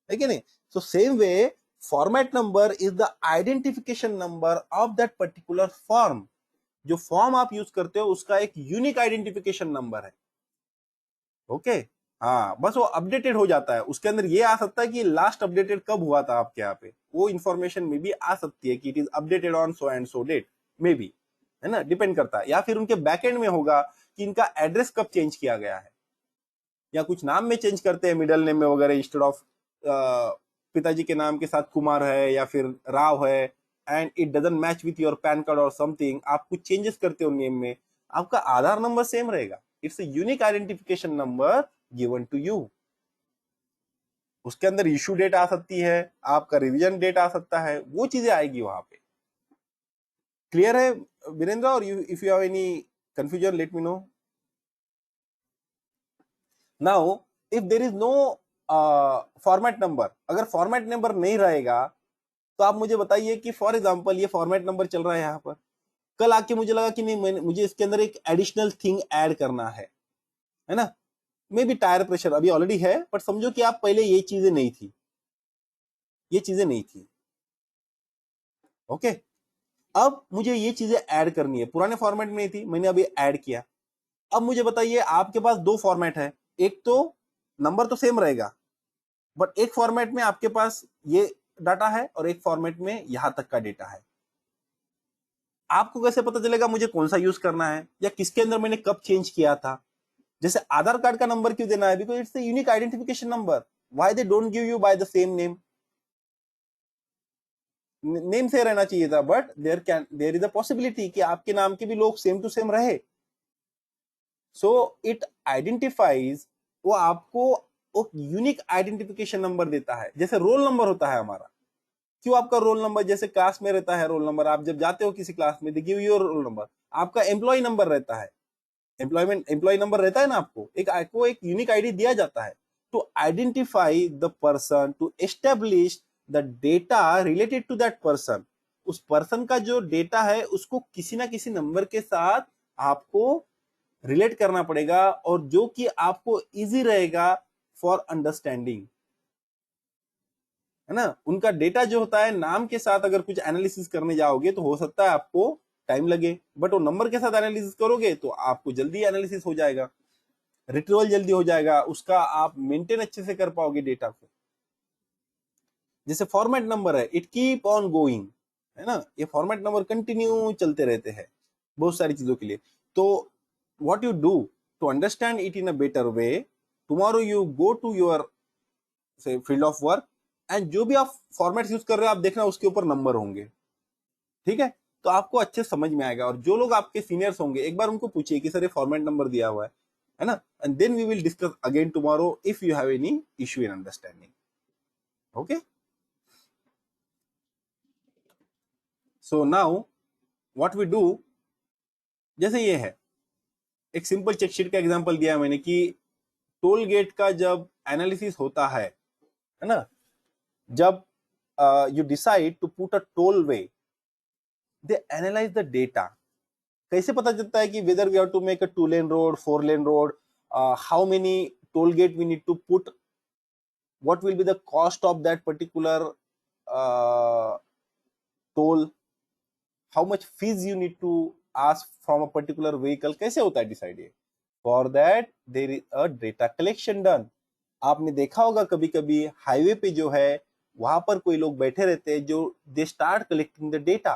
Speaker 1: है कि नहीं? So same way format number is the identification number of that particular form. जो form आप use करते हो उसका एक unique identification number है। ओके, हाँ, बस वो अपडेटेड हो जाता है, उसके अंदर ये आ सकता है कि लास्ट अपडेटेड कब हुआ था आपके यहाँ पे, वो इंफॉर्मेशन में भी आ सकती है कि it is updated on so and so date, may be, है ना, डिपेंड करता है। या फिर उनके बैकएंड में होगा कि इनका एड्रेस कब चेंज किया गया है, या कुछ नाम में चेंज करते हैं, मिडल नेम में वगैरह, इंस्टेड ऑफ पिताजी के नाम के साथ कुमार है या फिर राव है, and it doesn't match with your PAN card और समथिंग, आप कुछ चेंजेस करते हो नेम में, आपका आधार नंबर सेम रहेगा। It's a unique identification number given to you. उसके अंदर इशू डेट आ सकती है, आपका रिवीजन डेट आ सकता है, वो चीजें आएगी वहां पे। क्लियर है वीरेंद्र? और if you have any confusion let me know. Now if there is no format number, अगर फॉर्मेट नंबर नहीं रहेगा तो आप मुझे बताइए कि फॉर एग्जांपल ये फॉर्मेट नंबर चल रहा है यहाँ पर, कल आके मुझे लगा कि नहीं, मुझे इसके अंदर एक एडिशनल थिंग ऐड करना है ना, मे बी टायर प्रेशर अभी ऑलरेडी है, बट समझो कि आप पहले ये चीजें नहीं थी, ये चीजें नहीं थी, ओके, अब मुझे ये चीजें ऐड करनी है, पुराने फॉर्मेट में थी, मैंने अभी ऐड किया। अब मुझे बताइए, आपके पास दो फॉर्मेट है, एक तो नंबर तो सेम रहेगा, बट एक फॉर्मेट में आपके पास ये डाटा है और एक फॉर्मेट में यहां तक का डेटा है। आपको कैसे पता चलेगा मुझे कौन सा यूज करना है या किसके अंदर मैंने कब चेंज किया था? जैसे आधार कार्ड का नंबर क्यों देना है? Because it's a unique identification number. Why they don't give you by the same name? Name से रहना चाहिए था, but there is a possibility कि आपके नाम के भी लोग सेम टू सेम रहे। सो इट आइडेंटिफाइज, वो आपको एक यूनिक आइडेंटिफिकेशन नंबर देता है। जैसे रोल नंबर होता है हमारा, क्यों आपका रोल नंबर, जैसे क्लास में रहता है रोल नंबर, आप जब जाते हो किसी क्लास में, they give your roll number. आपका एम्प्लॉय नंबर रहता है, एम्प्लॉय नंबर रहता है ना, आपको एक यूनिक आईडी दिया जाता है to identify the person, to establish the data related to that person. उस पर्सन का जो डेटा है उसको किसी ना किसी नंबर के साथ आपको रिलेट करना पड़ेगा, और जो कि आपको इजी रहेगा फॉर अंडरस्टैंडिंग, है ना। उनका डेटा जो होता है नाम के साथ अगर कुछ एनालिसिस करने जाओगे तो हो सकता है आपको टाइम लगे, बट वो नंबर के साथ एनालिसिस करोगे तो आपको जल्दी एनालिसिस हो जाएगा, रिट्रीवल जल्दी हो जाएगा, उसका आप मेंटेन अच्छे से कर पाओगे डेटा को। जैसे फॉर्मेट नंबर है, इट कीप ऑन गोइंग, है ना, ये फॉर्मेट नंबर कंटिन्यू चलते रहते हैं बहुत सारी चीजों के लिए। तो what you do to understand it in a better way, tomorrow you go to your field of work, and जो भी आप फॉर्मेट यूज कर रहे हो आप देखना उसके ऊपर नंबर होंगे, ठीक है। तो आपको अच्छे समझ में आएगा। और जो लोग आपके सीनियर्स होंगे एक बार उनको पूछिए कि सर ये फॉर्मेट नंबर दिया हुआ है ना, and then we will discuss again tomorrow if you have any issue in understanding. Okay, so now what we do, जैसे ये है एक सिंपल चेकशीट का एग्जांपल दिया मैंने कि टोल गेट का जब एनालिसिस होता है ना, जब you decide to put a toll way, they analyze the data. कैसे पता चलता है कि whether we have to make a 2 lane road, 4 lane road, how many toll gate we need to put, what will be the cost of that particular toll, how much fees you need to ask from a particular vehicle, कैसे होता है decide ये? For that there is a data collection done. आपने देखा होगा कभी कभी highway पे जो है वहां पर कोई लोग बैठे रहते हैं जो they start collecting the data.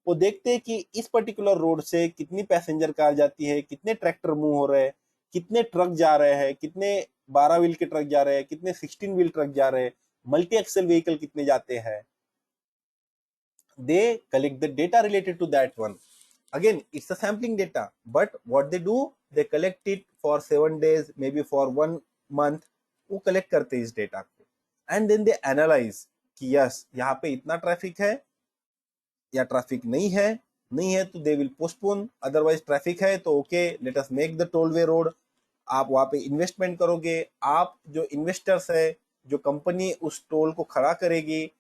Speaker 1: वो देखते हैं कि इस पर्टिकुलर रोड से कितनी पैसेंजर कार जाती है, कितने ट्रैक्टर मूव हो रहे हैं, कितने ट्रक जा रहे हैं, कितने 12 व्हील के ट्रक जा रहे हैं, कितने 16 व्हील ट्रक जा रहे हैं, मल्टी एक्सल व्हीकल कितने जाते हैं। They collect the data related to that one. Again, it's a sampling data, but what they do, they collect it for 7 days, maybe for 1 month। वो कलेक्ट करते हैं इस डेटा को, एंड देन दे एनालाइज कि yes यहाँ पे इतना traffic है या ट्रैफिक नहीं है तो they will postpone, otherwise traffic है तो okay let us make the toll way road. आप वहां पे इन्वेस्टमेंट करोगे, आप जो इन्वेस्टर्स है, जो कंपनी उस टोल को खड़ा करेगी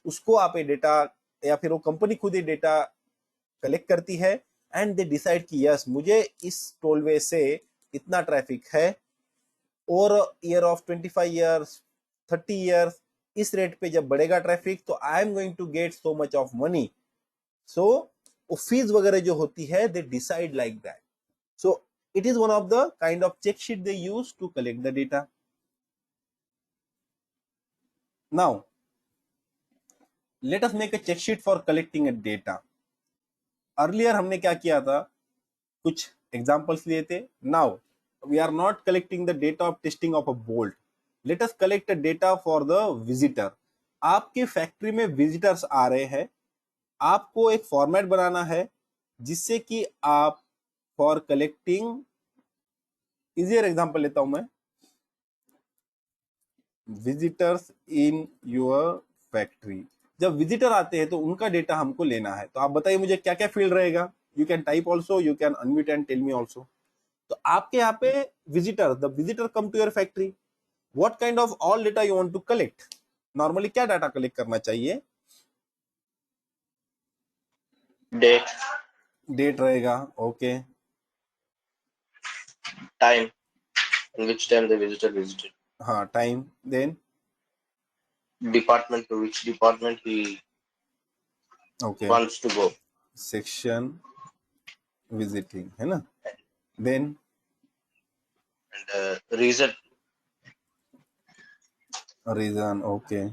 Speaker 1: उसको आप ये डेटा, या फिर वो कंपनी खुद ही डेटा कलेक्ट करती है, एंड दे डिसाइड कि यस मुझे इस टोलवे से इतना ट्रैफिक है, और ईयर ऑफ 25 ईयर्स, 30 ईयर्स, इस रेट पे जब बढ़ेगा ट्रैफिक तो I am going to get so much of money. So वो फीस वगैरह जो होती है they decide like that. So it is one of the kind of check sheet they use to collect the data. Now let us make a check sheet for collecting a data. Earlier हमने क्या किया था, कुछ examples लिए थे। Now we are not collecting the data of testing of a bolt, let us collect data for the visitor. आपके factory में visitors आ रहे हैं, आपको एक फॉर्मेट बनाना है जिससे कि आप फॉर कलेक्टिंग, इजियर एग्जांपल लेता हूं मैं, विजिटर्स इन योर फैक्ट्री। जब विजिटर आते हैं तो उनका डेटा हमको लेना है, तो आप बताइए मुझे क्या क्या फील्ड रहेगा। You can type also, you can unmute and tell me also. तो आपके यहाँ पे visitor, the visitor come to your factory, what kind of all data you want to collect. Normally क्या डाटा कलेक्ट करना चाहिए?
Speaker 2: Date,
Speaker 1: date रहेगा, okay.
Speaker 2: Time, in which time the visitor visited,
Speaker 1: हाँ, time, then
Speaker 2: department, to which department he
Speaker 1: okay,
Speaker 2: wants to go,
Speaker 1: section visiting, है ना, then
Speaker 2: and reason,
Speaker 1: reason, okay,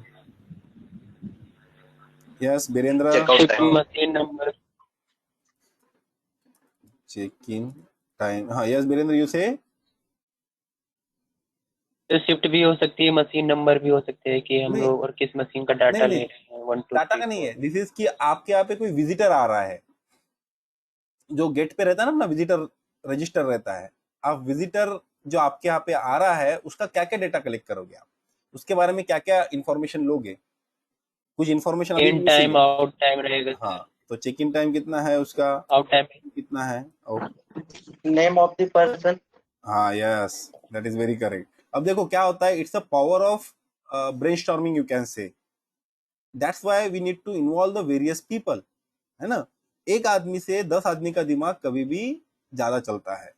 Speaker 1: Yes, Birendra.
Speaker 2: Checkout
Speaker 3: ship
Speaker 2: time.
Speaker 3: Machine number,
Speaker 1: Check-in time. हाँ, yes, Birendra, you say?
Speaker 3: तो shift भी हो सकती है, machine number भी हो सकते हैं कि हम
Speaker 1: नहीं
Speaker 3: लोग और किस मशीन का
Speaker 1: नहीं
Speaker 3: डाटा ले
Speaker 1: नहीं,
Speaker 3: रहे हैं, 1 2
Speaker 1: डाटा
Speaker 3: 3
Speaker 1: का नहीं
Speaker 3: 4।
Speaker 1: है। दिस इज कि आपके यहाँ पे कोई विजिटर आ रहा है, जो गेट पे रहता है ना, अपना विजिटर रजिस्टर रहता है। आप विजिटर जो आपके यहाँ पे आ रहा है, उसका क्या क्या डेटा कलेक्ट करोगे आप, उसके बारे में क्या क्या इंफॉर्मेशन लोगे? कुछ इंफॉर्मेशन अभी
Speaker 3: इन
Speaker 1: भी मिसिंग
Speaker 3: टाइम
Speaker 1: है।
Speaker 3: आउट टाइम रहेगा
Speaker 1: हाँ,
Speaker 3: सर,
Speaker 1: तो चेक इन टाइम कितना है उसका,
Speaker 3: आउट टाइम।
Speaker 1: कितना है? Okay,
Speaker 2: Name of the person.
Speaker 1: हाँ, yes, that is very correct. अब देखो क्या होता है, it's a power of brainstorming, you can say. That's why we need to involve the various people, है ना। एक आदमी से 10 आदमी का दिमाग कभी भी ज्यादा चलता है।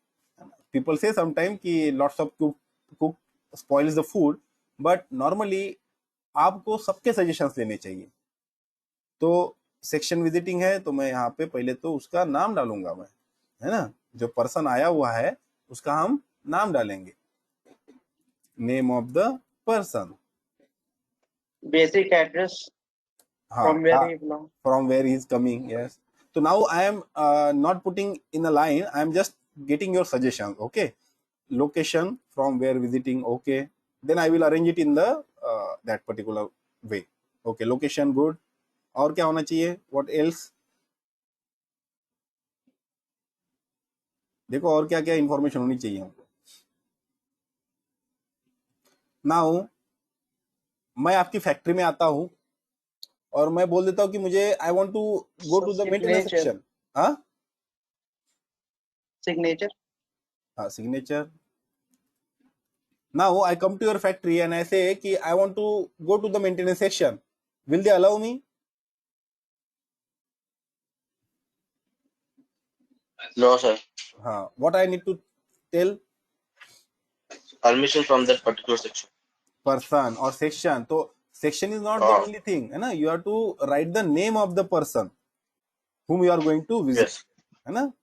Speaker 1: पीपल से समटाइम कि lots of cook spoils the food, but normally आपको सबके सजेशंस लेने चाहिए। तो सेक्शन विजिटिंग है, तो मैं यहाँ पे पहले तो उसका नाम डालूंगा मैं, है ना। जो पर्सन आया हुआ है उसका हम नाम डालेंगे, name of the person.
Speaker 2: Basic address
Speaker 1: हाँ,
Speaker 2: from where he belongs.
Speaker 1: from where he is coming, yes. So now I am not putting in a line, I am just getting your suggestions, okay. Location from where visiting, okay, then I will arrange it in the that particular way, okay. Location good, और क्या होना चाहिए, what else? देखो और क्या क्या information होनी चाहिए हमको। नाउ मैं आपकी फैक्ट्री में आता हूँ और मैं बोल देता हूँ कि मुझे I want to go
Speaker 2: So
Speaker 1: to the maintenance
Speaker 2: signature.
Speaker 1: Section. हाँ
Speaker 2: Signature.
Speaker 1: हाँ, signature. Now I come to your factory and I say कि I want to go to the maintenance section. Will they allow me?
Speaker 2: No, sir.
Speaker 1: हाँ, what I need to tell?
Speaker 2: Permission from that particular section.
Speaker 1: Person or section. तो section is not the
Speaker 2: Ah,
Speaker 1: only thing, है ना. You have to write the name of the person whom you are going to visit,
Speaker 2: yes.
Speaker 1: है ना.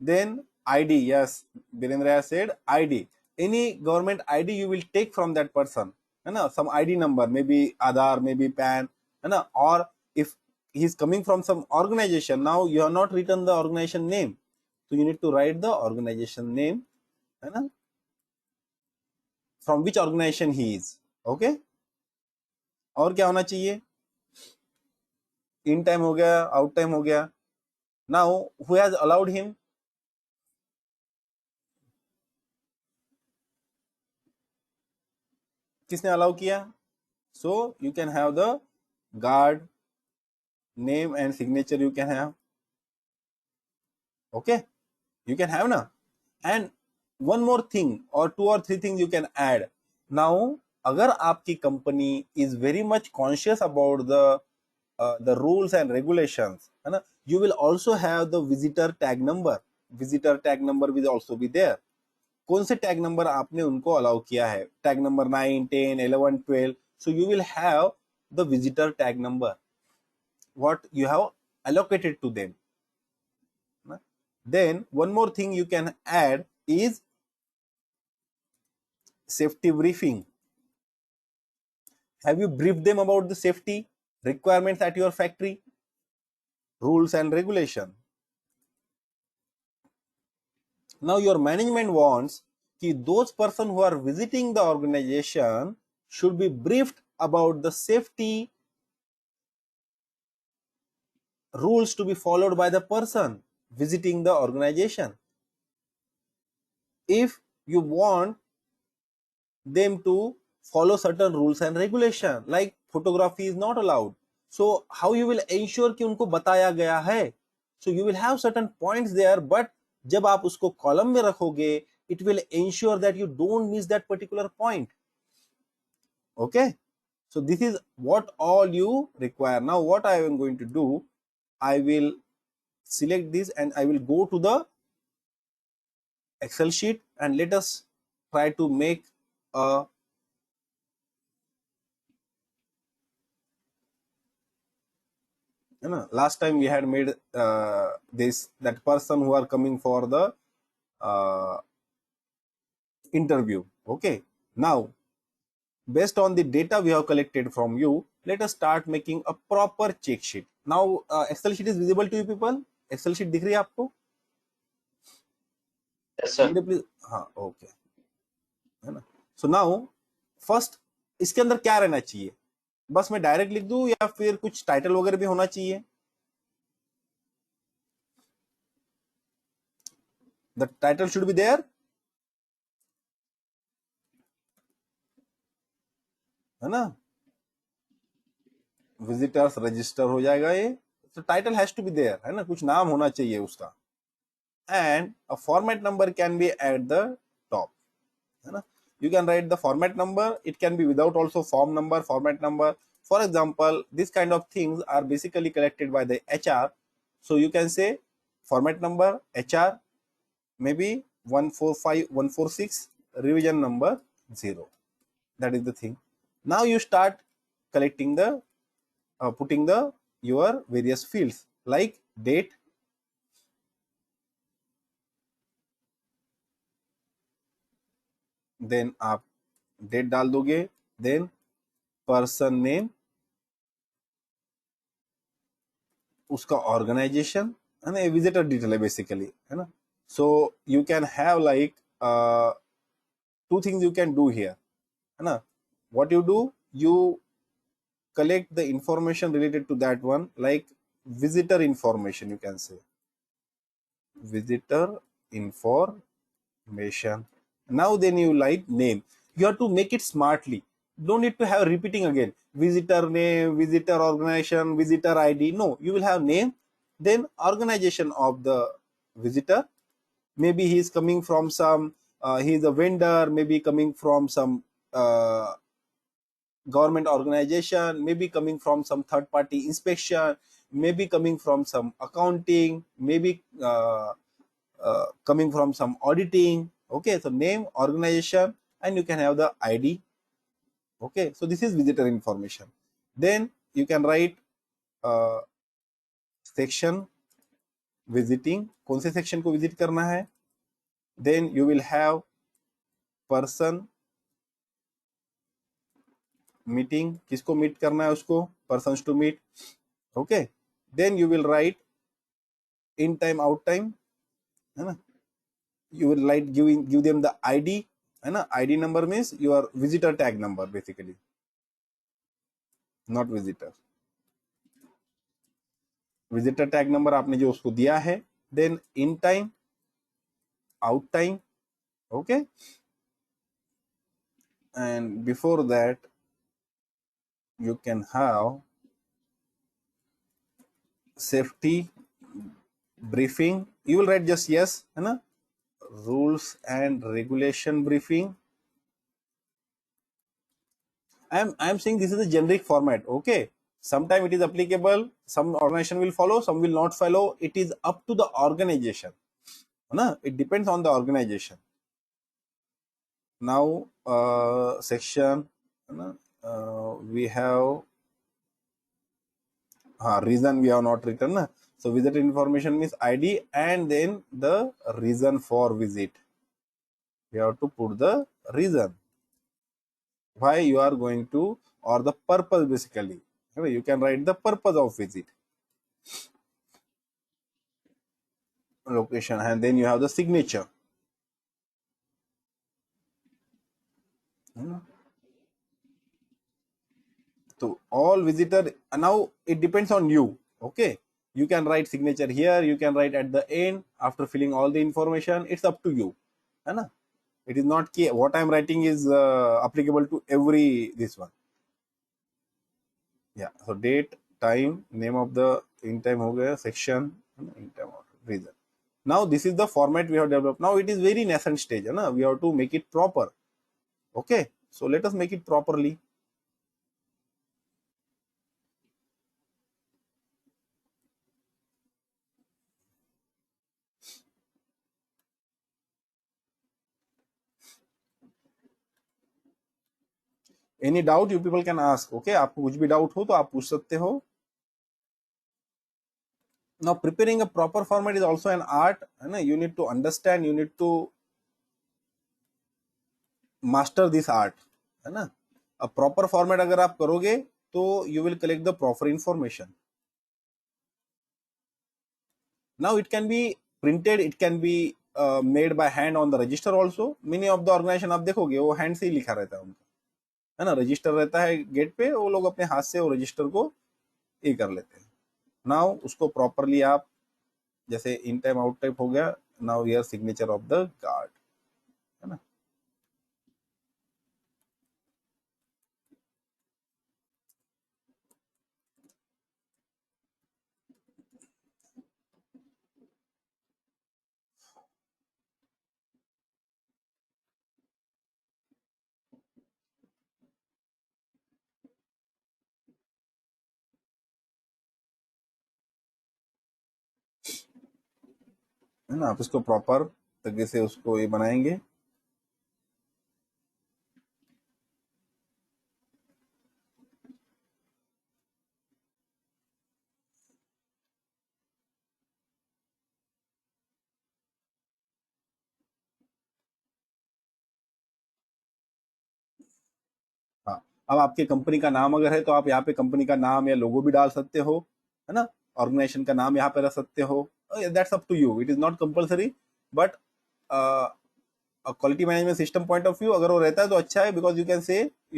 Speaker 1: Then ID, yes, Birendra has said ID. Any government ID you will take from that person, है ना. Some ID number, maybe Aadhaar, maybe PAN, है ना. Or if he is coming from some organization, now you have not written the organization name, so you need to write the organization name, है ना, from which organization he is, okay. और क्या होना चाहिए? In time हो गया, out time हो गया. Now who has allowed him? किसने अलाउ किया? सो you can have the guard name and signature, you can have, okay, you can have na. And one more thing or two or three things you can add. Now अगर आपकी company is very much conscious about the rules and regulations, है ना, you will also have the visitor tag number. Visitor tag number will also be there. कौन से tag number आपने उनको allow किया है? Tag number 9 10 11 12. So you will have the visitor tag number what you have allocated to them. Then one more thing you can add is safety briefing. Have you briefed them about the safety requirements at your factory, rules and regulation? Now your management wants that those person who are visiting the organization should be briefed about the safety rules to be followed by the person visiting the organization. If you want them to follow certain rules and regulation, like photography is not allowed, so how you will ensure कि उनको बताया गया है? So you will have certain points there, but जब आप उसको column में रखोगे, it will ensure that you don't miss that particular point, okay. So this is what all you require. Now what I am going to do, I will select this and I will go to the Excel sheet and let us try to make a last time we had made that person who are coming for the uh, interview, okay. Now based on the data we have collected from you, let us start making a proper check sheet. Now Excel sheet is visible to you people? Excel sheet दिख रही है आपको?
Speaker 2: Yes, sir.
Speaker 1: Somebody please. हाँ, okay, है ना? So now first इसके अंदर क्या रहना चाहिए? बस मैं डायरेक्ट लिख दूं या फिर कुछ टाइटल वगैरह भी होना चाहिए? The title should be there, है ना? विजिटर्स रजिस्टर हो जाएगा ये. So title has to be there, है ना? कुछ नाम होना चाहिए उसका. And a format number can be at the top, है ना? You can write the format number. It can be without also form number, format number. For example, this kind of things are basically collected by the HR. So you can say format number HR, maybe 145146, revision number 0. That is the thing. Now you start collecting the putting the your various fields like date, then आप date डाल दोगे, then person name, उसका organisation, है ना? Visitor detail है basically, है ना? सो you can have like two things you can do here, है ना? What you do, you collect the information related to that one, like visitor information. You can say visitor information. Now then you write name. You have to make it smartly. Don't need to have repeating again. Visitor name, visitor organization, visitor ID. No, you will have name, then organization of the visitor. Maybe he is coming from some, he is a vendor, maybe coming from some government organization, maybe coming from some third party inspection, maybe coming from some accounting, maybe coming from some auditing. Okay, so name, organization, and you can have the ID. Okay, so this is visitor information. Then you can write section visiting, कौन से section को visit करना है. Then you will have person meeting, किसको meet करना है उसको, persons to meet. Okay, then you will write in time out time, है ना? You will write give them the ID, है ना? ID number means your visitor tag number basically, not visitor. Visitor tag number आपने जो उसको दिया है. Then in time, out time. Okay, and before that you can have safety briefing. You will write just yes, है ना? Rules and regulation briefing. I am saying this is a generic format. Okay, sometime it is applicable, some organization will follow, some will not follow. It is up to the organization, है ना? It depends on the organization. Now section, है ना? We have reason we have not written, na? So visitor information means ID and then the reason for visit. We have to put the reason why you are going to, or the purpose basically. You can write the purpose of visit, location, and then you have the signature. So all visitor, now it depends on you. Okay, you can write signature here, you can write at the end after filling all the information. It's up to you, है ना? It is not key. What I am writing is applicable to every this one. Yeah, so date, time, name of the in time हो गया, section, in time reason. Now this is the format we have developed. Now it is very nascent stage, है ना? We have to make it proper. Okay, so let us make it properly. Any doubt you people can ask. Okay, आपको कुछ भी doubt हो तो आप पूछ सकते हो. Now preparing a proper format is also an art, है ना? You need to understand, you need to master this art, है ना? अब प्रॉपर फॉर्मेट अगर आप करोगे तो you will collect the proper information. Now it can be printed, it can be made by hand on the register also. Many of the organization आप देखोगे वो हैंड से ही लिखा रहता है उनका, है ना. रजिस्टर रहता है गेट पे, वो लोग अपने हाथ से वो रजिस्टर को ये कर लेते हैं. नाउ उसको प्रॉपरली आप जैसे इन टाइम आउट टाइप हो गया, now here signature of the guard, है ना. है ना. आप इसको प्रॉपर तरीके से उसको ये बनाएंगे. हाँ, अब आपके कंपनी का नाम अगर है तो आप यहाँ पे कंपनी का नाम या लोगो भी डाल सकते हो, है ना. ऑर्गेनाइजेशन का नाम यहाँ पे रख सकते हो. That's up to you, it is not compulsory. But quality management system point of view अगर वो रहता है तो अच्छा है, because you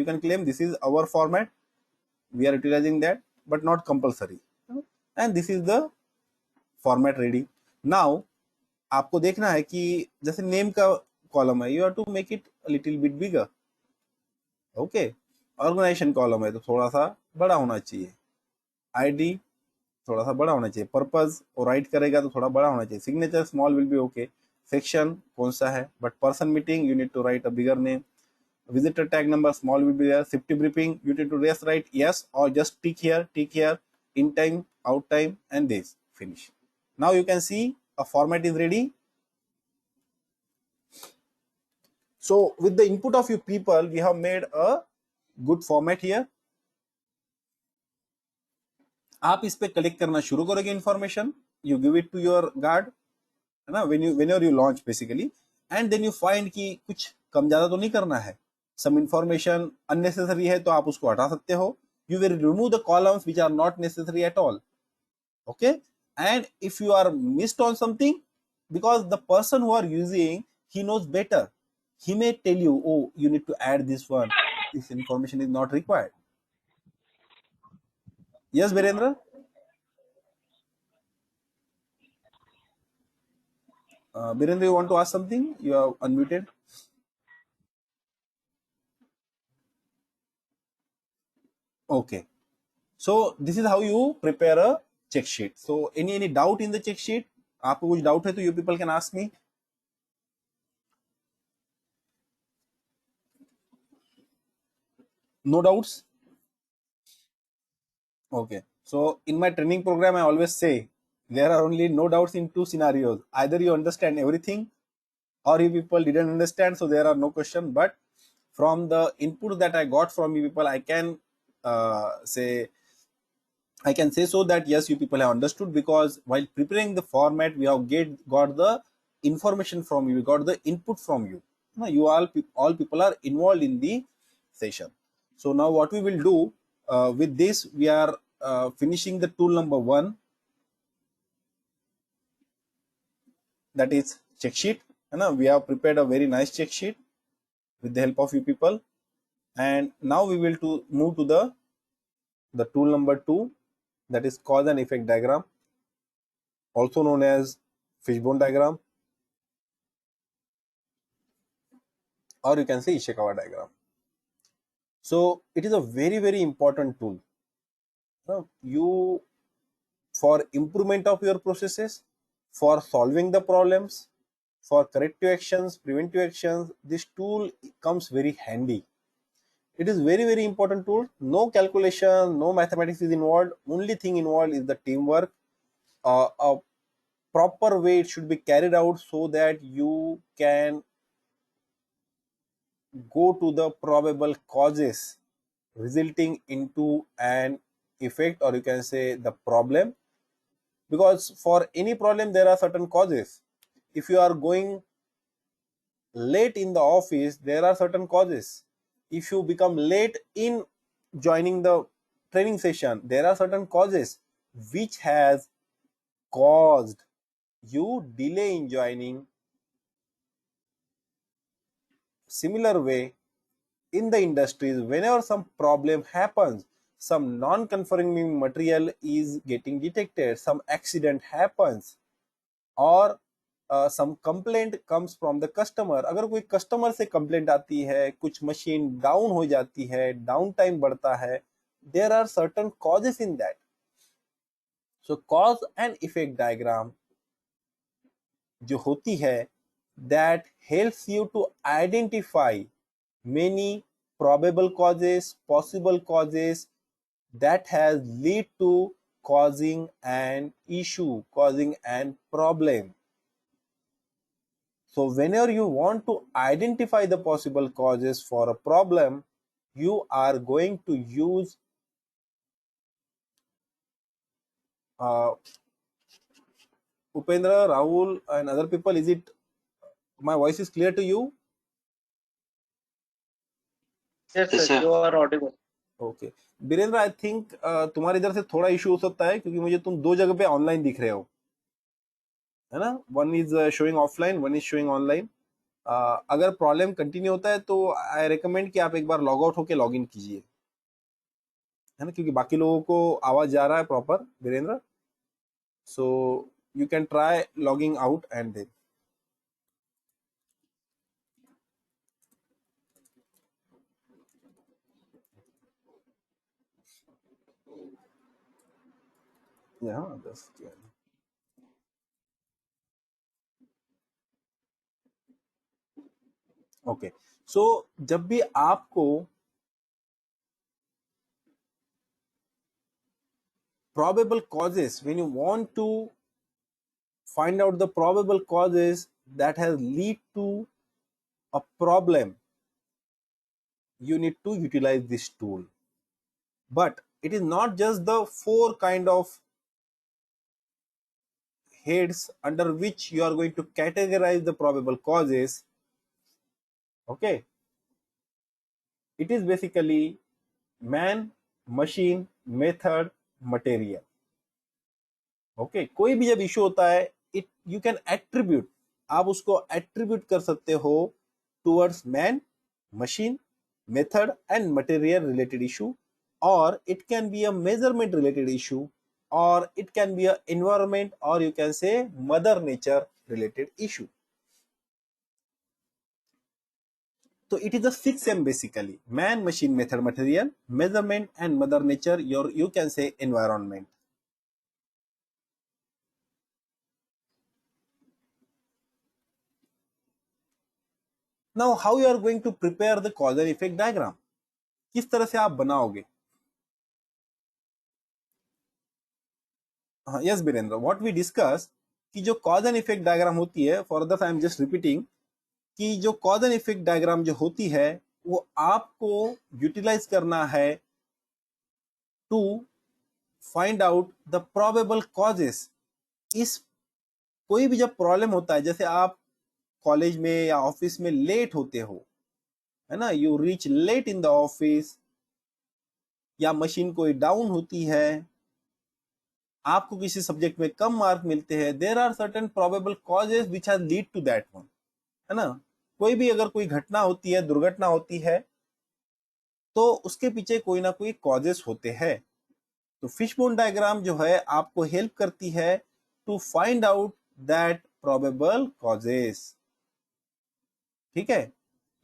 Speaker 1: can claim this is our format, we are utilizing that, but not compulsory. And this is the format ready. Now आपको देखना है कि जैसे नेम का कॉलम है, you have to make it little bit bigger. Okay. Organization column है तो थोड़ा सा बड़ा होना चाहिए. आईडी थोड़ा सा बड़ा होना चाहिए. पर्पज और राइट करेगा तो थोड़ा बड़ा होना चाहिए. Signature small will be okay. Section कौन सा है, but person meeting you need to write a bigger name. Visitor tag number small will be there. Safety briefing you need to just write yes or just tick here, in time, out time, and this finish. Now you can see a format is ready. So with the input of you people we have made a good format here. आप इस पे collect करना शुरू करोगे information. You give it to your guard, है ना. whenever you launch basically, and then you find कि कुछ कम ज्यादा तो नहीं करना है. some information unnecessary है तो आप उसको हटा सकते हो. You will remove the columns which are not necessary at all. Okay. And if you are missed on something, because the person who are using, he knows better, he may tell you, oh, you need to add this one, this information is not required. Yes, Birendra. Birendra, you want to ask something? You are unmuted. Okay. So this is how you prepare a check sheet. So any doubt in the check sheet? आपको कुछ doubt है तो you people can ask me. No doubts? Okay. So in my training program, I always say there are only no doubts in two scenarios. Either you understand everything or you people didn't understand, so there are no question. But from the input that I got from you people, I can say so that yes, you people have understood, because while preparing the format, we have got the information from you, we got the input from you. You all people are involved in the session. So now what we will do with this, we are finishing the tool number 1, that is check sheet. We have prepared a very nice check sheet with the help of you people, and now we will move to the tool number 2, that is cause and effect diagram, also known as fishbone diagram, or you can say Ishikawa diagram. So it is a very, very important tool. You, for improvement of your processes, for solving the problems, for corrective actions, preventive actions, this tool comes very handy. It is very, very important tool. No calculation, no mathematics is involved. Only thing involved is the teamwork. A proper way it should be carried out so that you can go to the probable causes resulting into an effect, or you can say the problem. Because for any problem there are certain causes. If you are going late in the office, there are certain causes. if you become late in joining the training session, there are certain causes which has caused you delay in joining. Similar way, in the industries, whenever some problem happens, some non-conforming material is getting detected, some accident happens, और some complaint comes from the customer, अगर कोई customer से complaint आती है, कुछ machine down हो जाती है, डाउन टाइम बढ़ता है, there are certain causes in that. So cause and effect diagram जो होती है, that helps you to identify many probable causes, possible causes that has lead to causing an issue, causing an problem. So whenever you want to identify the possible causes for a problem, you are going to use Upendra, Rahul and other people. Is it, my voice is clear to you?
Speaker 2: Yes,
Speaker 4: Yes,
Speaker 2: sir.
Speaker 4: sir.
Speaker 2: You are audible.
Speaker 1: Okay Birendra, I think तुम्हारे इधर से थोड़ा issue हो सकता है, क्योंकि मुझे तुम दो जगह पे ऑनलाइन दिख रहे हो, है ना. One is showing offline, one is showing online. अगर प्रॉब्लम कंटिन्यू होता है तो आई रिकमेंड कि आप एक बार लॉग आउट होके लॉग इन कीजिए, है ना, क्योंकि बाकी लोगों को आवाज जा रहा है proper, Virendra. So you can try logging out and then. Yeah, that's good. Okay, so जब भी आपको probable causes, when you want to find out the probable causes that has lead to a problem, you need to utilize this tool. But it is not just the four kind of heads under which you are going to categorize the probable causes. Okay, it is basically man, machine, method, material. Okay, कोई भी जब issue होता है, it you can attribute, आप उसको attribute कर सकते हो towards man, machine, method and material related issue, और it can be a measurement related issue, और it can be a environment, और you can say mother nature related issue. तो it is a 6M basically: man, machine, method, material, measurement and mother nature, your you can say environment. Now, how you are going to prepare the cause and effect diagram? किस तरह से आप बनाओगे? Yes Birendra, what we discuss कि जो cause and effect diagram होती है, for the I am just repeating, कि जो कॉज एंड इफेक्ट डायग्राम जो होती है, वो आपको यूटिलाइज करना है to find out the probable causes. इस कोई भी जब प्रॉब्लम होता है, जैसे आप कॉलेज में या ऑफिस में लेट होते हो, है ना, you reach late in the office, या मशीन कोई डाउन होती है, आपको किसी सब्जेक्ट में कम मार्क मिलते हैं, there are certain probable causes which has lead to that one, है ना. कोई भी अगर कोई घटना होती है, दुर्घटना होती है, तो उसके पीछे कोई ना कोई कॉजेस होते हैं. तो फिशबोन डायग्राम जो है आपको हेल्प करती है to find out that probable causes. ठीक है.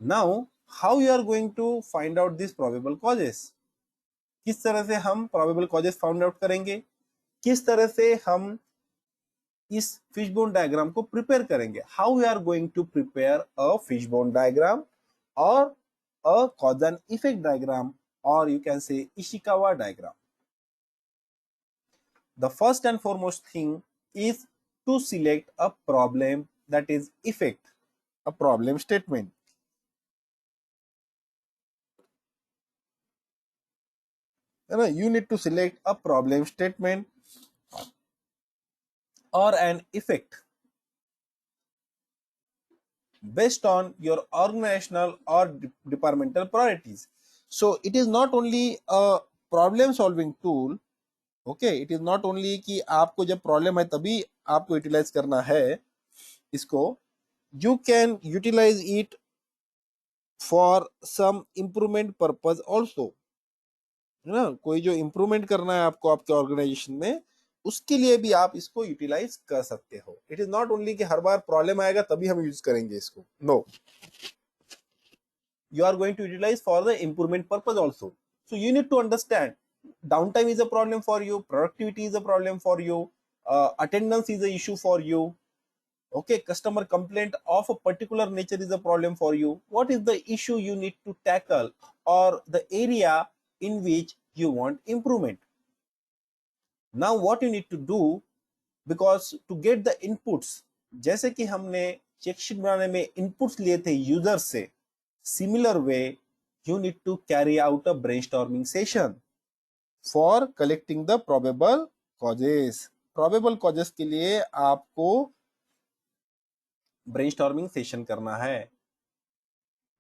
Speaker 1: Now how you are going to find out this probable causes? किस तरह से हम प्रोबेबल कॉजेस फाइंड आउट करेंगे, किस तरह से हम इस फिशबोन डायग्राम को प्रिपेयर करेंगे? How we are going to prepare a fishbone diagram और a cause and effect diagram, और you can say Ishikawa diagram. The first and foremost thing is to select a problem, that is effect, a problem statement. You need to select a problem statement or an effect. based on your organizational or departmental priorities. So it is not only a problem solving tool. Okay, it is not only कि आपको जब problem है तभी आपको utilize करना है इसको. You can utilize it for some improvement purpose also, है ना. कोई जो इम्प्रूवमेंट करना है आपको आपके ऑर्गेनाइजेशन में, उसके लिए भी आप इसको यूटिलाइज कर सकते हो. इट इज नॉट ओनली कि हर बार प्रॉब्लम आएगा तभी हम यूज करेंगे इसको. No, you are going to utilize for the improvement purpose also. So you need to understand downtime is a problem for you, productivity is a problem for you, attendance is a issue for you. Okay, customer complaint of a particular nature is a problem for you. What is the issue you need to tackle, or the area in which you want improvement? Now what you need to do, because to get the inputs, जैसे कि हमने check sheet बनाने में inputs लिए थे user से, similar way you need to carry out a brainstorming session for collecting the probable causes. probable causes के लिए आपको brainstorming session करना है.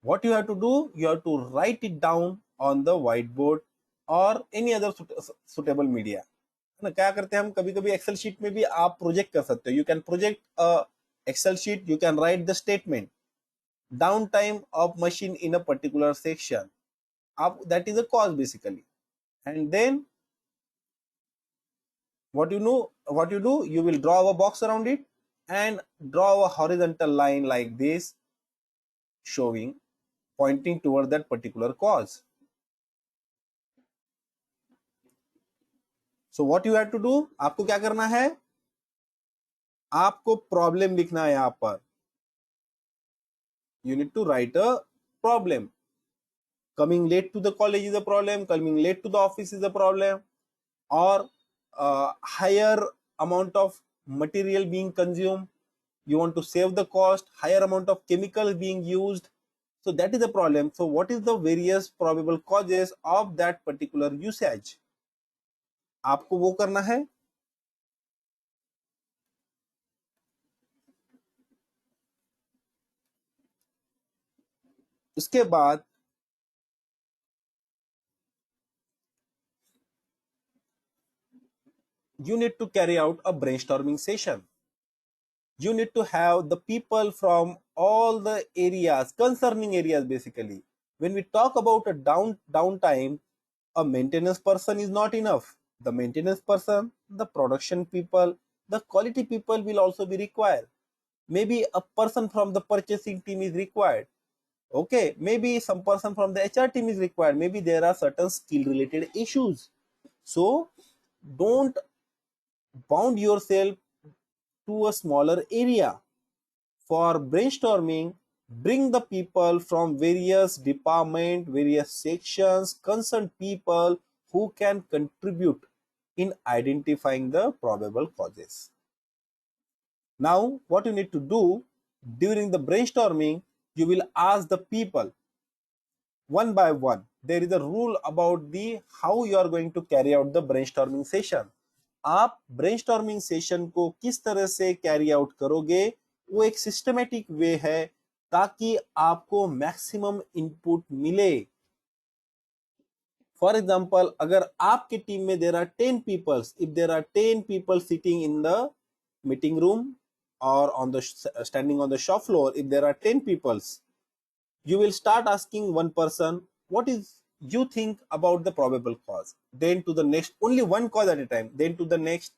Speaker 1: what you have to do, you have to write it down on the whiteboard or any other suitable media. है ना. क्या करते हैं हम, कभी कभी एक्सेल शीट में भी आप प्रोजेक्ट कर सकते हो. You can project Excel sheet, you can write the statement downtime of machine in a particular section. That is a cause basically. And then what you do, you will draw a box around it and draw a horizontal line like this, showing, pointing toward that particular cause. So what you have to do, आपको क्या करना है, आपको problem लिखना है. यहां पर you need to write a problem. Coming late to the college is a problem, coming late to the office is a problem, or higher amount of material being consumed, you want to save the cost, higher amount of chemicals being used, so that is a problem. So what is the various probable causes of that particular usage, आपको वो करना है. उसके बाद you need to carry out a brainstorming session. You need to have the people from all the areas, concerning areas basically. When we talk about a downtime, a maintenance person is not enough. The maintenance person, the production people, the quality people will also be required. Maybe a person from the purchasing team is required. Okay, maybe some person from the HR team is required. Maybe there are certain skill related issues. So don't bound yourself to a smaller area. For brainstorming, bring the people from various departments, various sections, concerned people who can contribute in identifying the probable causes. Now, what you need to do during the brainstorming, you will ask the people one by one. There is a rule about the how you are going to carry out the brainstorming session. आप brainstorming session को किस तरह से carry out करोगे, वो एक systematic way है ताकि आपको मैक्सिमम इनपुट मिले. फॉर एग्जांपल, अगर आपके टीम में there are 10 peoples, if there are 10 people sitting in the meeting room or on the standing on the shop floor, if there are 10 peoples, you will start asking one person, what is you think about the probable cause, then to the next, only one cause at a time, then to the next,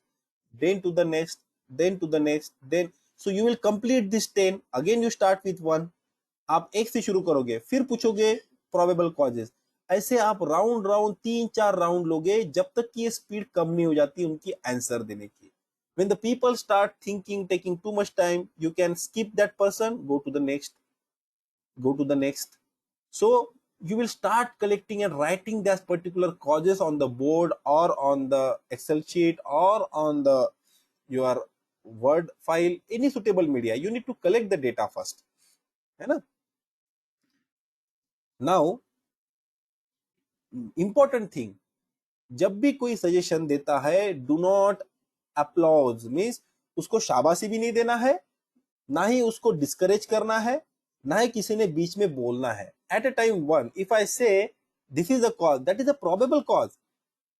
Speaker 1: then to the next, then to the next, then, so you will complete this 10. again you start with one, आप एक से शुरू करोगे, फिर पूछोगे probable causes. ऐसे आप round 3-4 round लोगे जब तक कि ये स्पीड कम नहीं हो जाती उनकी आंसर देने की. When the people start thinking, taking too much time, you can skip that person, go to the next, go to the next. So you will start collecting and writing that particular causes on the board or on the Excel sheet or on the your Word file, any suitable media. You need to collect the data first, है ना. Now important thing, जब भी कोई suggestion देता है, do not applause, means उसको शाबाशी भी नहीं देना है, ना ही उसको डिस्करेज करना है, ना ही किसी ने बीच में बोलना है. At a time one, if I say this is a cause, that is a probable cause.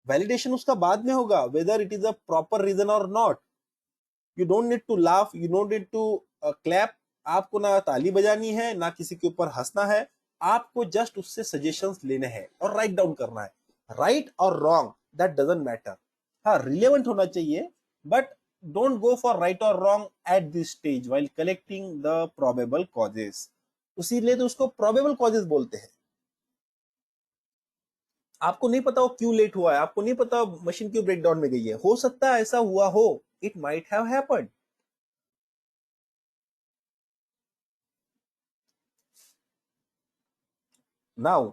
Speaker 1: Validation उसका बाद में होगा, whether it is a proper reason or not. You don't need to laugh, you don't need to clap. आपको ना ताली बजानी है, ना किसी के ऊपर हंसना है. आपको जस्ट उससे सजेशंस लेने हैं और राइट डाउन करना है. Right or wrong that doesn't matter. हाँ, रिलेवेंट होना चाहिए, but don't go for right or wrong at this stage while collecting the probable causes. उसीलिए तो उसको probable causes बोलते हैं. आपको नहीं पता वो क्यों लेट हुआ है, आपको नहीं पता मशीन क्यों ब्रेकडाउन में गई है, हो सकता है ऐसा हुआ हो. It might have happened. Now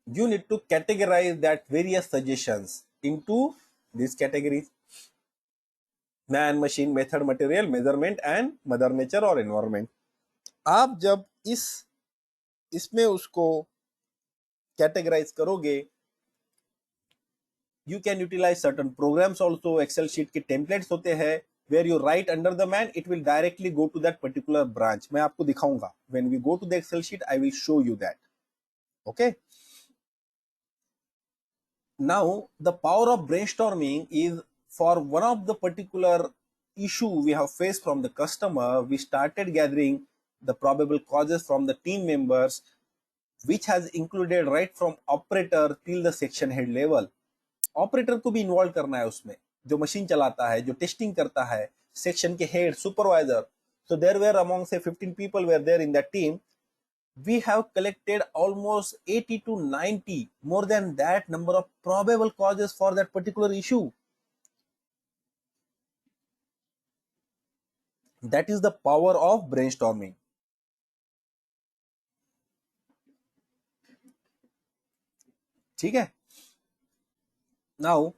Speaker 1: you need to categorize that various suggestions into these categories: man, machine, method, material, measurement and mother nature or environment. आप जब इसमें उसको कैटेगराइज करोगे, you can utilize certain programs also. Excel sheet के templates होते हैं where you write under the man, it will directly go to that particular branch. मैं आपको दिखाऊंगा. When we go to the Excel sheet, I will show you that. Okay. Now, the power of brainstorming is for one of the particular issue we have faced from the customer, we started gathering the probable causes from the team members, which has included right from operator till the section head level. Operator को भी involve करना है उसमें, जो machine चलाता है, जो testing करता है, सेक्शन के head, supervisor. So there were among say 15 people were there in that team. We have collected almost 80 to 90, more than that number of probable causes for that particular issue. That is the power of brainstorming. ठीक है. Now,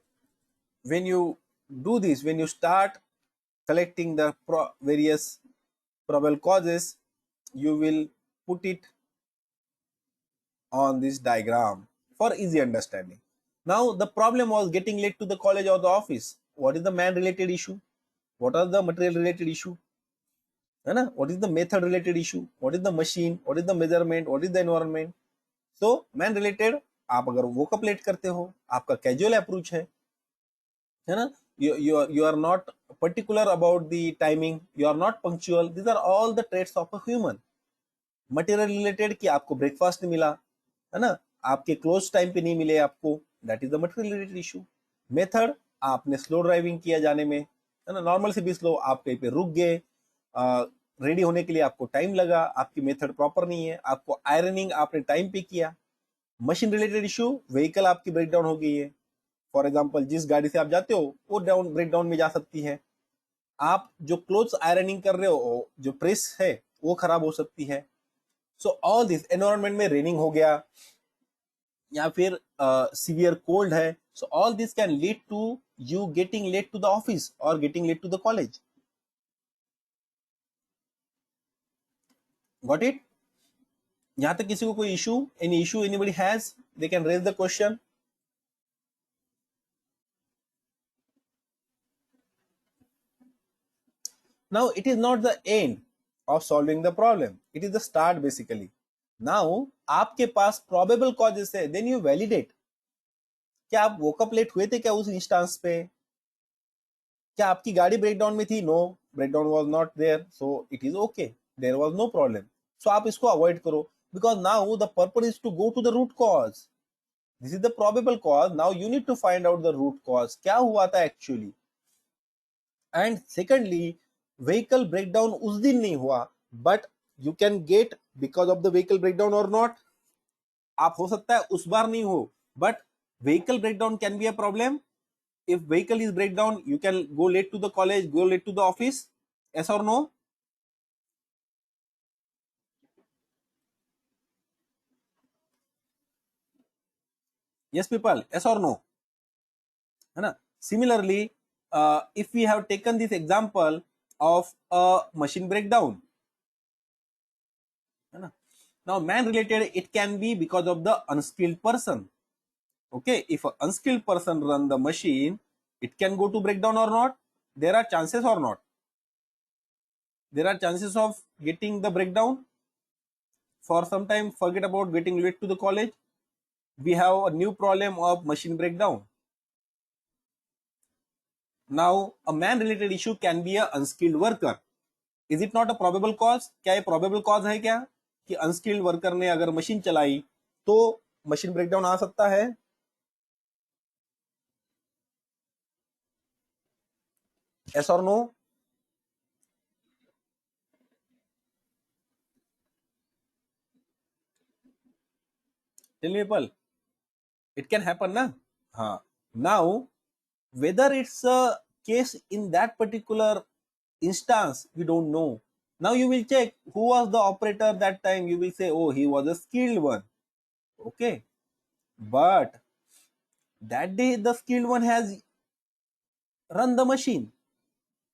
Speaker 1: when you do this, when you start collecting the various probable causes, you will put it on this diagram for easy understanding. Now, the problem was getting late to the college or the office. What is the man related issue? What are the material related issue? है ना? What is the method related issue? What is the machine? What is the measurement? What is the environment? So, man related, आप अगर woke up late करते हो, आपका casual approach है ना? You are not particular about the timing, you are not punctual. These are all the traits of a human. Material related कि आपको breakfast नहीं मिला, है ना, आपके क्लोज टाइम पे नहीं मिले आपको, that is the material related issue. Method, आपने स्लो ड्राइविंग किया जाने में, है ना, नॉर्मल से भी स्लो, आप कहीं पे रुक गए, रेडी होने के लिए आपको टाइम लगा, आपकी मेथड प्रॉपर नहीं है, आपको आयरनिंग आपने टाइम पे किया. मशीन रिलेटेड इशू, व्हीकल आपकी ब्रेकडाउन हो गई है. फॉर एग्जाम्पल, जिस गाड़ी से आप जाते हो वो ब्रेकडाउन में जा सकती है. आप जो क्लोथ्स आयरनिंग कर रहे हो, जो प्रेस है वो खराब हो सकती है. सो ऑल दिस, एनवायरमेंट में रेनिंग हो गया या फिर सीवियर कोल्ड है, so all this can lead to you getting late to the office और getting late to the college. Got it? यहां तक किसी को कोई issue, any issue anybody has, they can raise the question. Now, it is not the end of solving the problem. It is the start basically. Now, आपके पास probable causes है, then you validate. क्या आप woke up late हुए थे क्या उस instance पे? क्या आपकी गाड़ी ब्रेकडाउन में थी? No, breakdown was not there, so it is okay, there was no problem. So आप इसको अवॉइड करो, because now the purpose is to go to the root cause. This is the probable cause. Now you need to find out the root cause, क्या हुआ था actually. And secondly, vehicle breakdown उस दिन नहीं हुआ, but you can get because of the vehicle breakdown और not. आप हो सकता है उस बार नहीं हो, but vehicle breakdown can be a problem. If vehicle is breakdown, you can go late to the college, go late to the office. yes or no? yes people, yes or no? है ना? Similarly, if we have taken this example of a machine breakdown, है ना, now man related, it can be because of the unskilled person. Okay, if an unskilled person run the machine, it can go to breakdown or not. There are chances or not. there are chances of getting the breakdown. For some time, forget about getting late to the college. We have a new problem of machine breakdown. Now, a man-related issue can be a unskilled worker. Is it not a probable cause? क्या ये probable cause है क्या कि unskilled worker ने अगर machine चलाई तो machine breakdown आ सकता है? Yes or no? Tell me, people. It can happen, na? हाँ. Now, whether it's a case in that particular instance, we don't know. Now you will check who was the operator that time. You will say, oh, he was a skilled one. Okay. But that day the skilled one has run the machine.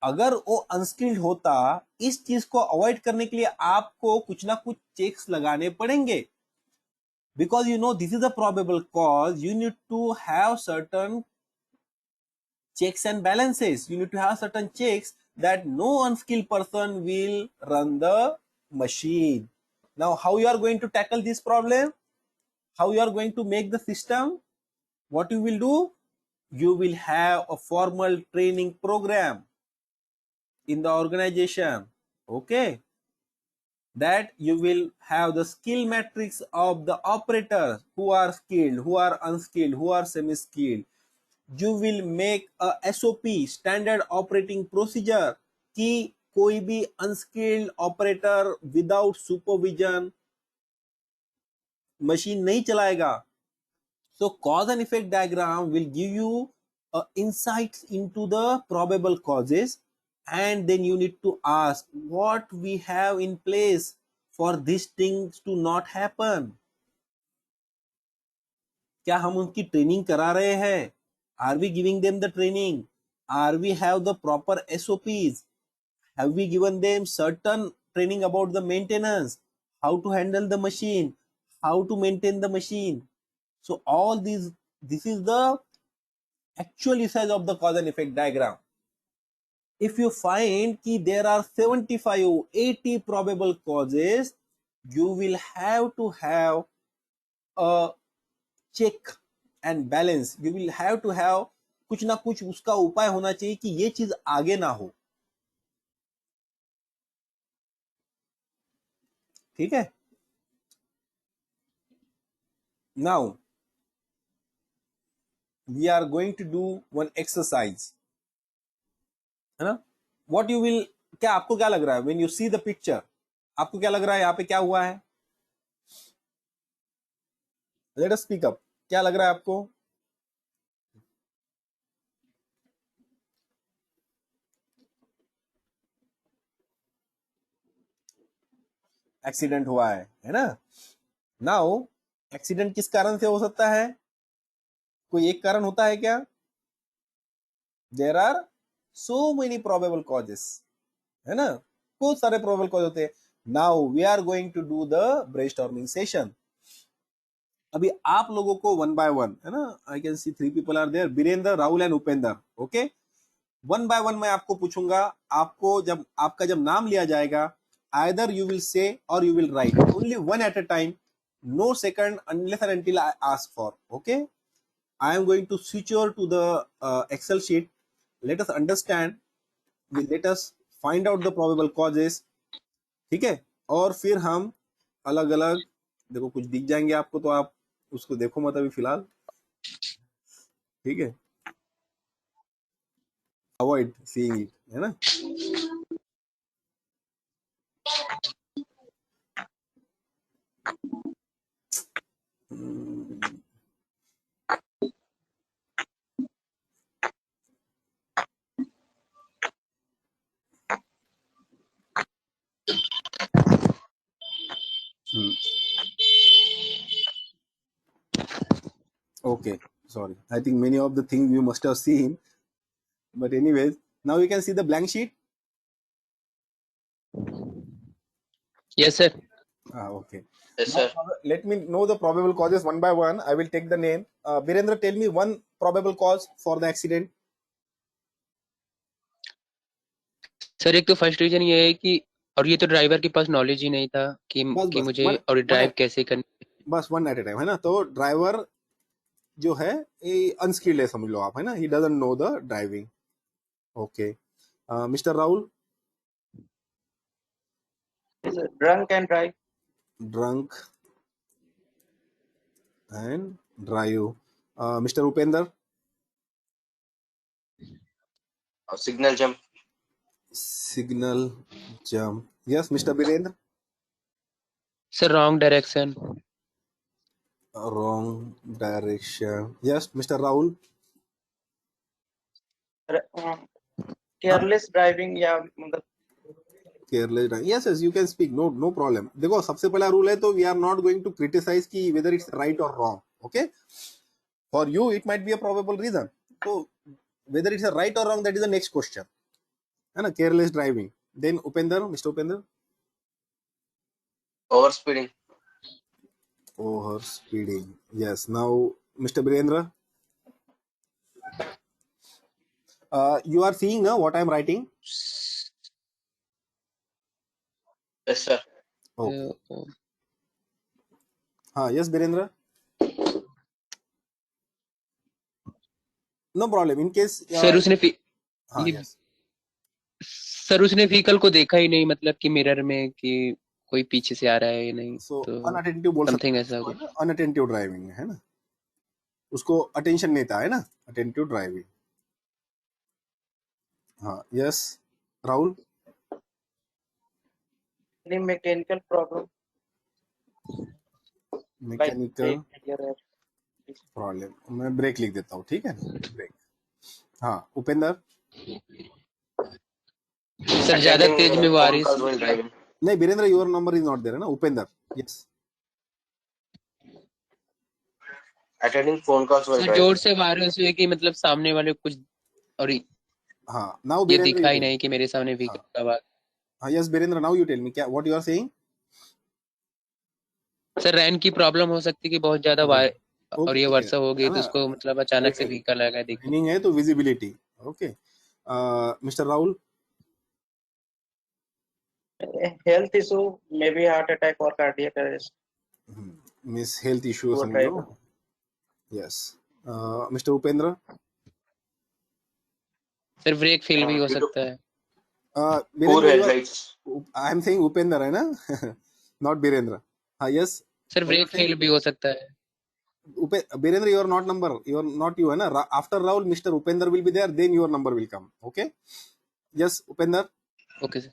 Speaker 1: अगर वो unskilled होता, इस चीज को avoid करने के लिए आपको कुछ ना कुछ चेक्स लगाने पड़ेंगे. Because you know this is a probable cause, you need to have certain checks and balances. You need to have certain checks that no unskilled person will run the machine. Now, how you are going to tackle this problem? How you are going to make the system? What you will do? You will have a formal training program in the organization. Okay. That you will have the skill matrix of the operators who are skilled, who are unskilled, who are semi-skilled. You will make a SOP, standard operating procedure, कि कोई भी unskilled operator without supervision machine नहीं चलाएगा. So cause and effect diagram will give you insights into the probable causes, and then you need to ask what we have in place for these things to not happen. क्या हम उनकी training करा रहे हैं? Are we giving them the training? Are we have the proper SOPs? Have we given them certain training about the maintenance, how to handle the machine, how to maintain the machine? So all these, this is the actual usage of the cause and effect diagram. If you find that there are 75 or 80 probable causes, you will have to have a check and balance. You will have to have कुछ ना कुछ उसका उपाय होना चाहिए कि ये चीज आगे ना हो. ठीक है. Now we are going to do one exercise, है ना? What you will, क्या आपको क्या लग रहा है when you see the picture? आपको क्या लग रहा है यहाँ पे क्या हुआ है? Let us speak up. क्या लग रहा है आपको? एक्सीडेंट हुआ है ना? नाउ एक्सीडेंट किस कारण से हो सकता है? कोई एक कारण होता है क्या? There are so many probable causes, है ना? बहुत सारे प्रोबेबल कॉज होते हैं. Now we are going to do the brainstorming session. अभी आप लोगों को वन बाय वन, है ना? I can see 3 people are there, Birendra, Rahul and Upendra. Okay, one by one मैं आपको पूछूंगा. आपको जब आपका जब नाम लिया जाएगा, either you will say or you will write only one at a time, no second unless and until I ask for. Okay, I am going to switch over to the Excel sheet. Let us understand, let us find out the probable causes. ठीक है, और फिर हम अलग अलग, देखो कुछ दिख जाएंगे आपको तो आप उसको देखो मत अभी फिलहाल. ठीक है, अवॉइड सीइंग इट, है ना? Okay, sorry. I think many of the things you must have seen, but anyways, now you can see the blank sheet.
Speaker 3: Yes, sir.
Speaker 1: Okay.
Speaker 2: Yes,
Speaker 1: Now,
Speaker 2: sir.
Speaker 1: let me know the probable causes one by one. I will take the name. Birendra, tell me one probable cause for the accident.
Speaker 3: Sir एक तो first reason ये है कि, और ये तो driver के पास knowledge ही नहीं था
Speaker 1: बस
Speaker 3: कि
Speaker 1: बस
Speaker 3: मुझे
Speaker 1: वन
Speaker 3: और
Speaker 1: वन
Speaker 3: ड्राइव कैसे करना।
Speaker 1: बस वन एट ए टाइम, है ना। तो ड्राइवर जो है ये अनस्किल्ड है, समझ लो आप, है ना। He doesn't know the driving. Okay, mister Rahul.
Speaker 2: Is it drunk and drive?
Speaker 1: Drunk and drive. Mister Upendra.
Speaker 2: Signal jump.
Speaker 1: Signal jump. Yes mister Virendra.
Speaker 3: Sir wrong direction.
Speaker 1: Wrong direction. Yes mister Rahul.
Speaker 2: Careless driving या मतलब
Speaker 1: careless driving. Yes yes, you can speak, no no problem. देखो सबसे पहला rule है, तो we are not going to criticize की whether it's right or wrong. Okay, for you it might be a probable reason. तो whether it's right or wrong, that is the next question, है ना। Careless driving. Then Upendra, mister Upendra.
Speaker 2: overspeeding.
Speaker 1: Over speeding. Yes, now mister Virendra. You are seeing what I am writing?
Speaker 2: Yes, sir.
Speaker 1: Okay. हाँ, yes Birendra. No problem. In case
Speaker 3: sir उसने
Speaker 1: हाँ,
Speaker 3: ये
Speaker 1: yes.
Speaker 3: Sir उसने vehicle को देखा ही नहीं, मतलब कि मिरर में कि कोई पीछे से आ रहा है या नहीं,
Speaker 1: So
Speaker 3: तो
Speaker 1: unattentive बोल सकते
Speaker 3: समथिंग
Speaker 1: हैं
Speaker 3: ऐसा
Speaker 1: उसको,
Speaker 3: हो
Speaker 1: है
Speaker 3: गया।
Speaker 1: ना। Unattentive driving है ना, उसको attention नहीं था, है ना। Attentive driving। हाँ, yes Rahul.
Speaker 2: Any mechanical problem like
Speaker 1: mechanical
Speaker 2: brake failure or
Speaker 1: problem. मैं ब्रेक लिख देता हूँ, ठीक है ना, ब्रेक। हाँ, उपेंद्र।
Speaker 3: सर ज्यादा
Speaker 2: attending
Speaker 3: तेज में
Speaker 2: phone
Speaker 3: बारिश।
Speaker 2: calls while driving.
Speaker 1: नहीं Virendra, your number is not there, है ना Upendra. Yes.
Speaker 2: Attending phone calls while
Speaker 3: sir
Speaker 2: driving.
Speaker 3: जोर से बारिश हुई कि मतलब सामने वाले को कुछ, और
Speaker 1: हाँ, नाउ
Speaker 3: ये
Speaker 1: वीरेंद्र
Speaker 3: दिखा
Speaker 1: यू
Speaker 3: ही
Speaker 1: टेल।
Speaker 3: नहीं कि मेरे सामने
Speaker 1: हाँ
Speaker 3: व्हीकल का आवाज।
Speaker 1: हाँ, yes Virendra, now you tell me क्या what you are saying.
Speaker 3: Sir rain की प्रॉब्लम हो सकती है कि बहुत ज्यादा
Speaker 1: ओके
Speaker 3: और ये
Speaker 1: ओके,
Speaker 3: वर्षा हो गई
Speaker 1: है
Speaker 3: तो
Speaker 1: ना।
Speaker 3: उसको मतलब अचानक से
Speaker 1: रेनिंग,
Speaker 3: व्हीकल आएगा दिख।
Speaker 1: रेनिंग है तो visibility. Okay, mister Rahul.
Speaker 2: Health issue, maybe heart attack or cardiac arrest.
Speaker 1: Miss health issue
Speaker 2: Poor
Speaker 1: समझ लो।
Speaker 2: driver.
Speaker 1: Yes, mister Upendra.
Speaker 3: Sir brake fail भी हो
Speaker 2: Due to
Speaker 3: सकता है।
Speaker 2: poor
Speaker 1: Virendra, you are,
Speaker 2: headlights.
Speaker 1: I am saying Upendra, है ना। नॉट वीरेंद्र। हाँ, yes
Speaker 3: sir
Speaker 1: what you are
Speaker 3: brake
Speaker 1: saying.
Speaker 3: Fail भी हो सकता है।
Speaker 1: Birendra, your not number, your not you, है ना। After Rahul, Mr. Upender will be there, then your number will come. Okay. Yes, Upender.
Speaker 3: Okay sir.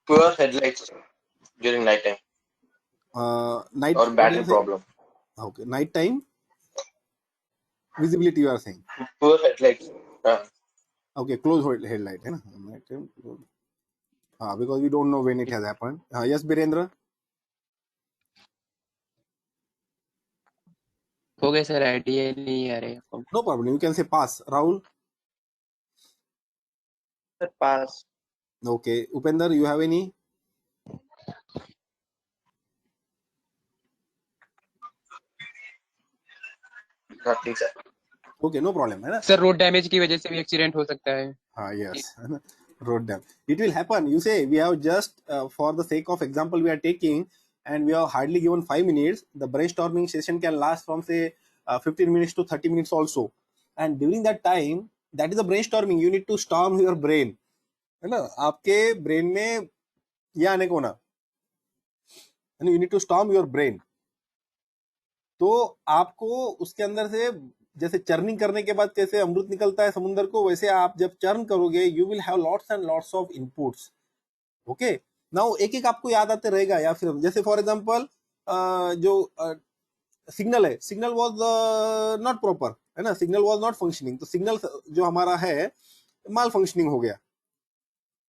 Speaker 2: Poor headlights during night time
Speaker 1: Night.
Speaker 2: or
Speaker 1: What you
Speaker 2: battery
Speaker 1: are saying?
Speaker 2: problem.
Speaker 1: Okay. Night time visibility. You are saying.
Speaker 2: Poor headlights.
Speaker 1: Okay. Close headlight, है ना। Night time. Because we don't know when it has happened. Yes, Birendra.
Speaker 3: हो गए sir, idea नहीं आ रहे हमको।
Speaker 1: No problem. You can say pass. Rahul.
Speaker 2: Sir, pass.
Speaker 1: Okay. Upender, you have any?
Speaker 2: Nothing, sir.
Speaker 1: Okay. No problem, है ना।
Speaker 3: Sir road damage की वजह से भी एक्सीडेंट हो सकता है।
Speaker 1: Yes. Road dam. It will happen. You say we have just, for the sake of example, we are taking, and we have hardly given 5 minutes. The brainstorming session can last from say 15 minutes to 30 minutes also. And during that time, that is the brainstorming. You need to storm your brain, है ना। आपके brain में ये आने को ना, you need to storm your brain. तो आपको उसके अंदर से, जैसे चर्निंग करने के बाद कैसे अमृत निकलता है समुद्र को, वैसे आप जब चर्न करोगे you will have lots and lots of inputs. Okay, now एक एक आपको याद आते रहेगा। या फिर जैसे फॉर एग्जांपल जो सिग्नल है, सिग्नल वाज नॉट प्रॉपर, है ना। सिग्नल वाज नॉट फंक्शनिंग, तो सिग्नल जो हमारा है माल फंक्शनिंग हो गया।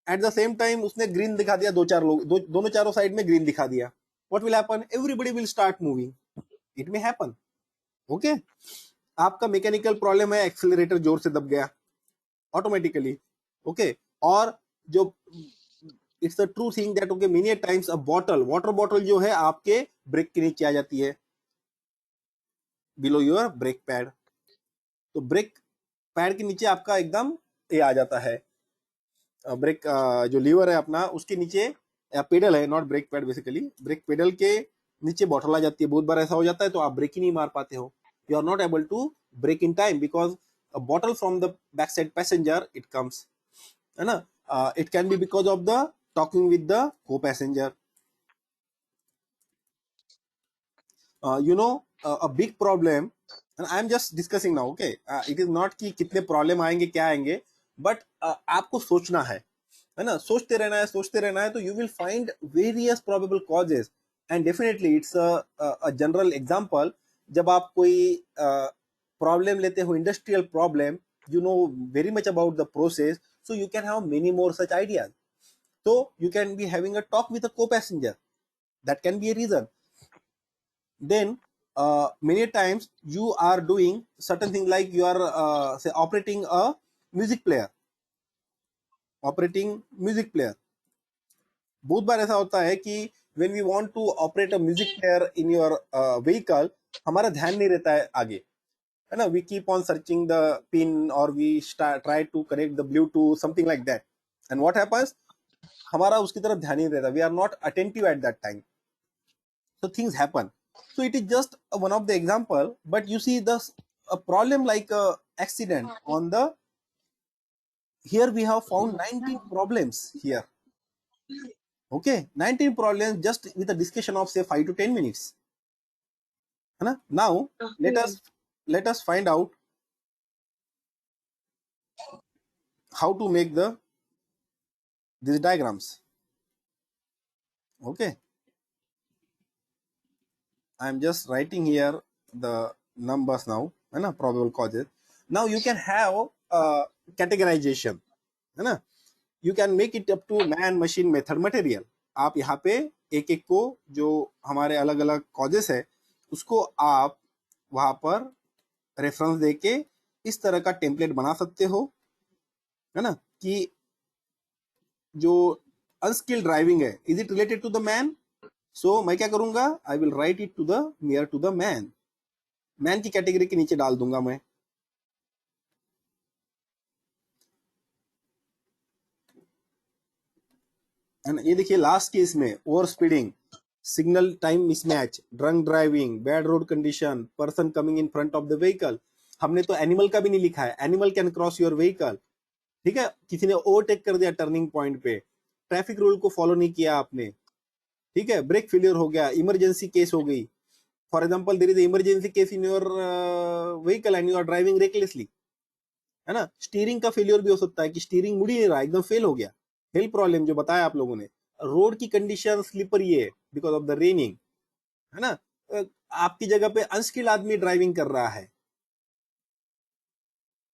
Speaker 1: एट द सेम टाइम उसने ग्रीन दिखा दिया, दो चार लोग, दोनों चारों साइड में ग्रीन दिखा दिया। What will happen, everybody will start moving. It may happen. Okay, आपका मैकेनिकल प्रॉब्लम है, एक्सीलरेटर जोर से दब गया ऑटोमेटिकली। ओके, और जो it's a true thing that okay many times a bottle, water bottle जो है आपके ब्रेक के नीचे आ जाती है, बिलो योर ब्रेक पैड। तो ब्रेक पैड के नीचे आपका एकदम ये आ जाता है, ब्रेक जो लीवर है अपना उसके नीचे पेडल है, not brake pad, basically brake pedal के नीचे बॉटल आ जाती है। बहुत बार ऐसा हो जाता है तो आप ब्रेक ही नहीं मार पाते हो, you are not able to brake in time because a bottle from the back side passenger it comes, है ना। It can be because of the talking with the co passenger, you know, a big problem, and I am just discussing now, okay, it is not कि कितने problem आएंगे क्या आएंगे, but आपको सोचना है ना, सोचते रहना है, सोचते रहना है, तो you will find various probable causes and definitely it's a general example. जब आप कोई प्रॉब्लम लेते हो, industrial problem, you know very much about the process, so you can have many more such ideas. So you can be having a talk with a co-passenger, that can be a reason. Then many times you are doing certain thing like you are say operating a music player, operating music player। बहुत बार ऐसा होता है कि when we want to operate a music player in your vehicle, हमारा ध्यान नहीं रहता है आगे, है ना, we keep on searching the pin or we try to connect the bluetooth, something like that, and what happens, हमारा उसकी तरफ ध्यान नहीं रहता, we are not attentive at that time, so things happen। So it is just one of the example, but you see the a problem like a accident on the, here we have found 19 problems here, okay, 19 problems just with a discussion of say 5 to 10 minutes, है ना। Now let us find out how to make these diagrams, okay। I am just writing here the numbers now, है ना, probable causes। Now you can have categorization, है ना, you can make it up to man machine method material। आप यहाँ पे एक एक को जो हमारे अलग अलग कॉजेस है उसको आप वहां पर रेफरेंस देके इस तरह का टेम्पलेट बना सकते हो, है ना, कि जो अनस्किल्ड ड्राइविंग है, is it related to the man. So मैं क्या करूंगा, I will write it to the near to the man, man की कैटेगरी के नीचे डाल दूंगा मैं, है ना। ये देखिए लास्ट केस में over speeding, signal time mismatch, drunk driving, bad road condition, person coming in front of the vehicle. हमने तो एनिमल का भी नहीं लिखा है, animal can cross your vehicle, ठीक है, किसी ने ओवरटेक कर दिया टर्निंग पॉइंट पे, ट्रैफिक रूल को फॉलो नहीं किया आपने, ठीक है, ब्रेक फेलियर हो गया, इमरजेंसी केस हो गई, for example there is emergency case in your vehicle and you are driving recklessly, है ना। स्टीयरिंग का फेलियर भी हो सकता है कि स्टीयरिंग मुड़ ही नहीं रहा, एकदम फेल हो गया, हेल प्रॉब्लम जो बताया आप लोगों ने, रोड की कंडीशन स्लिपरी है बिकॉज ऑफ द रेनिंग, है ना। आपकी जगह पे अनस्किल्ड आदमी ड्राइविंग कर रहा है,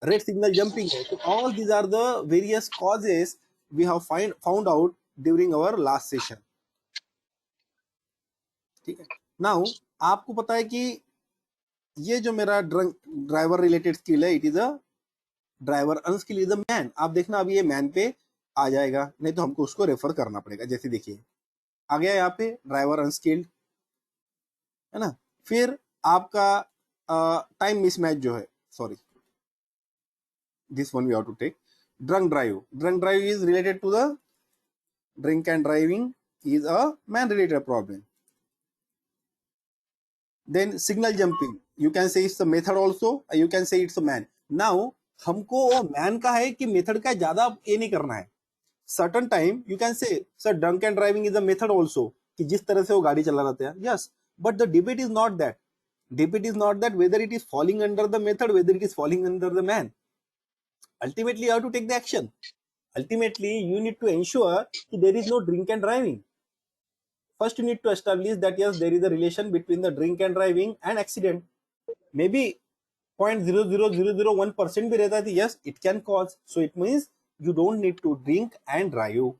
Speaker 1: रेड सिग्नल जंपिंग है, तो all these are the various causes we have found out during our last session, ठीक है। नाउ आपको पता है कि ये जो मेरा ड्राइवर रिलेटेड स्किल है, it is a driver unskilled is a man. आप देखना अभी ये मैन पे आ जाएगा, नहीं तो हमको उसको रेफर करना पड़ेगा। जैसे देखिए आ गया यहाँ पे ड्राइवर अनस्किल्ड, है ना। फिर आपका टाइम मिसमैच जो है, sorry this one we have to take, drunk drive, drunk drive is related to the drink and driving is a man related problem। then signal jumping, you can say it's a method also, you can say it's a man। now हमको man का है कि method का ज्यादा ये नहीं करना है। Certain time you can say sir drunk and driving is a method also, कि जिस तरह से वो गाड़ी चला रहा था, yes, but the debate is not that, debate is not that whether it is falling under the method, whether it is falling under the man. Ultimately you have to take the action, ultimately you need to ensure that there is no drink and driving। first you need to establish that yes there is a relation between the drink and driving and accident, maybe 0.00001% भी रहता है, yes it can cause, so it means you don't need to drink and drive।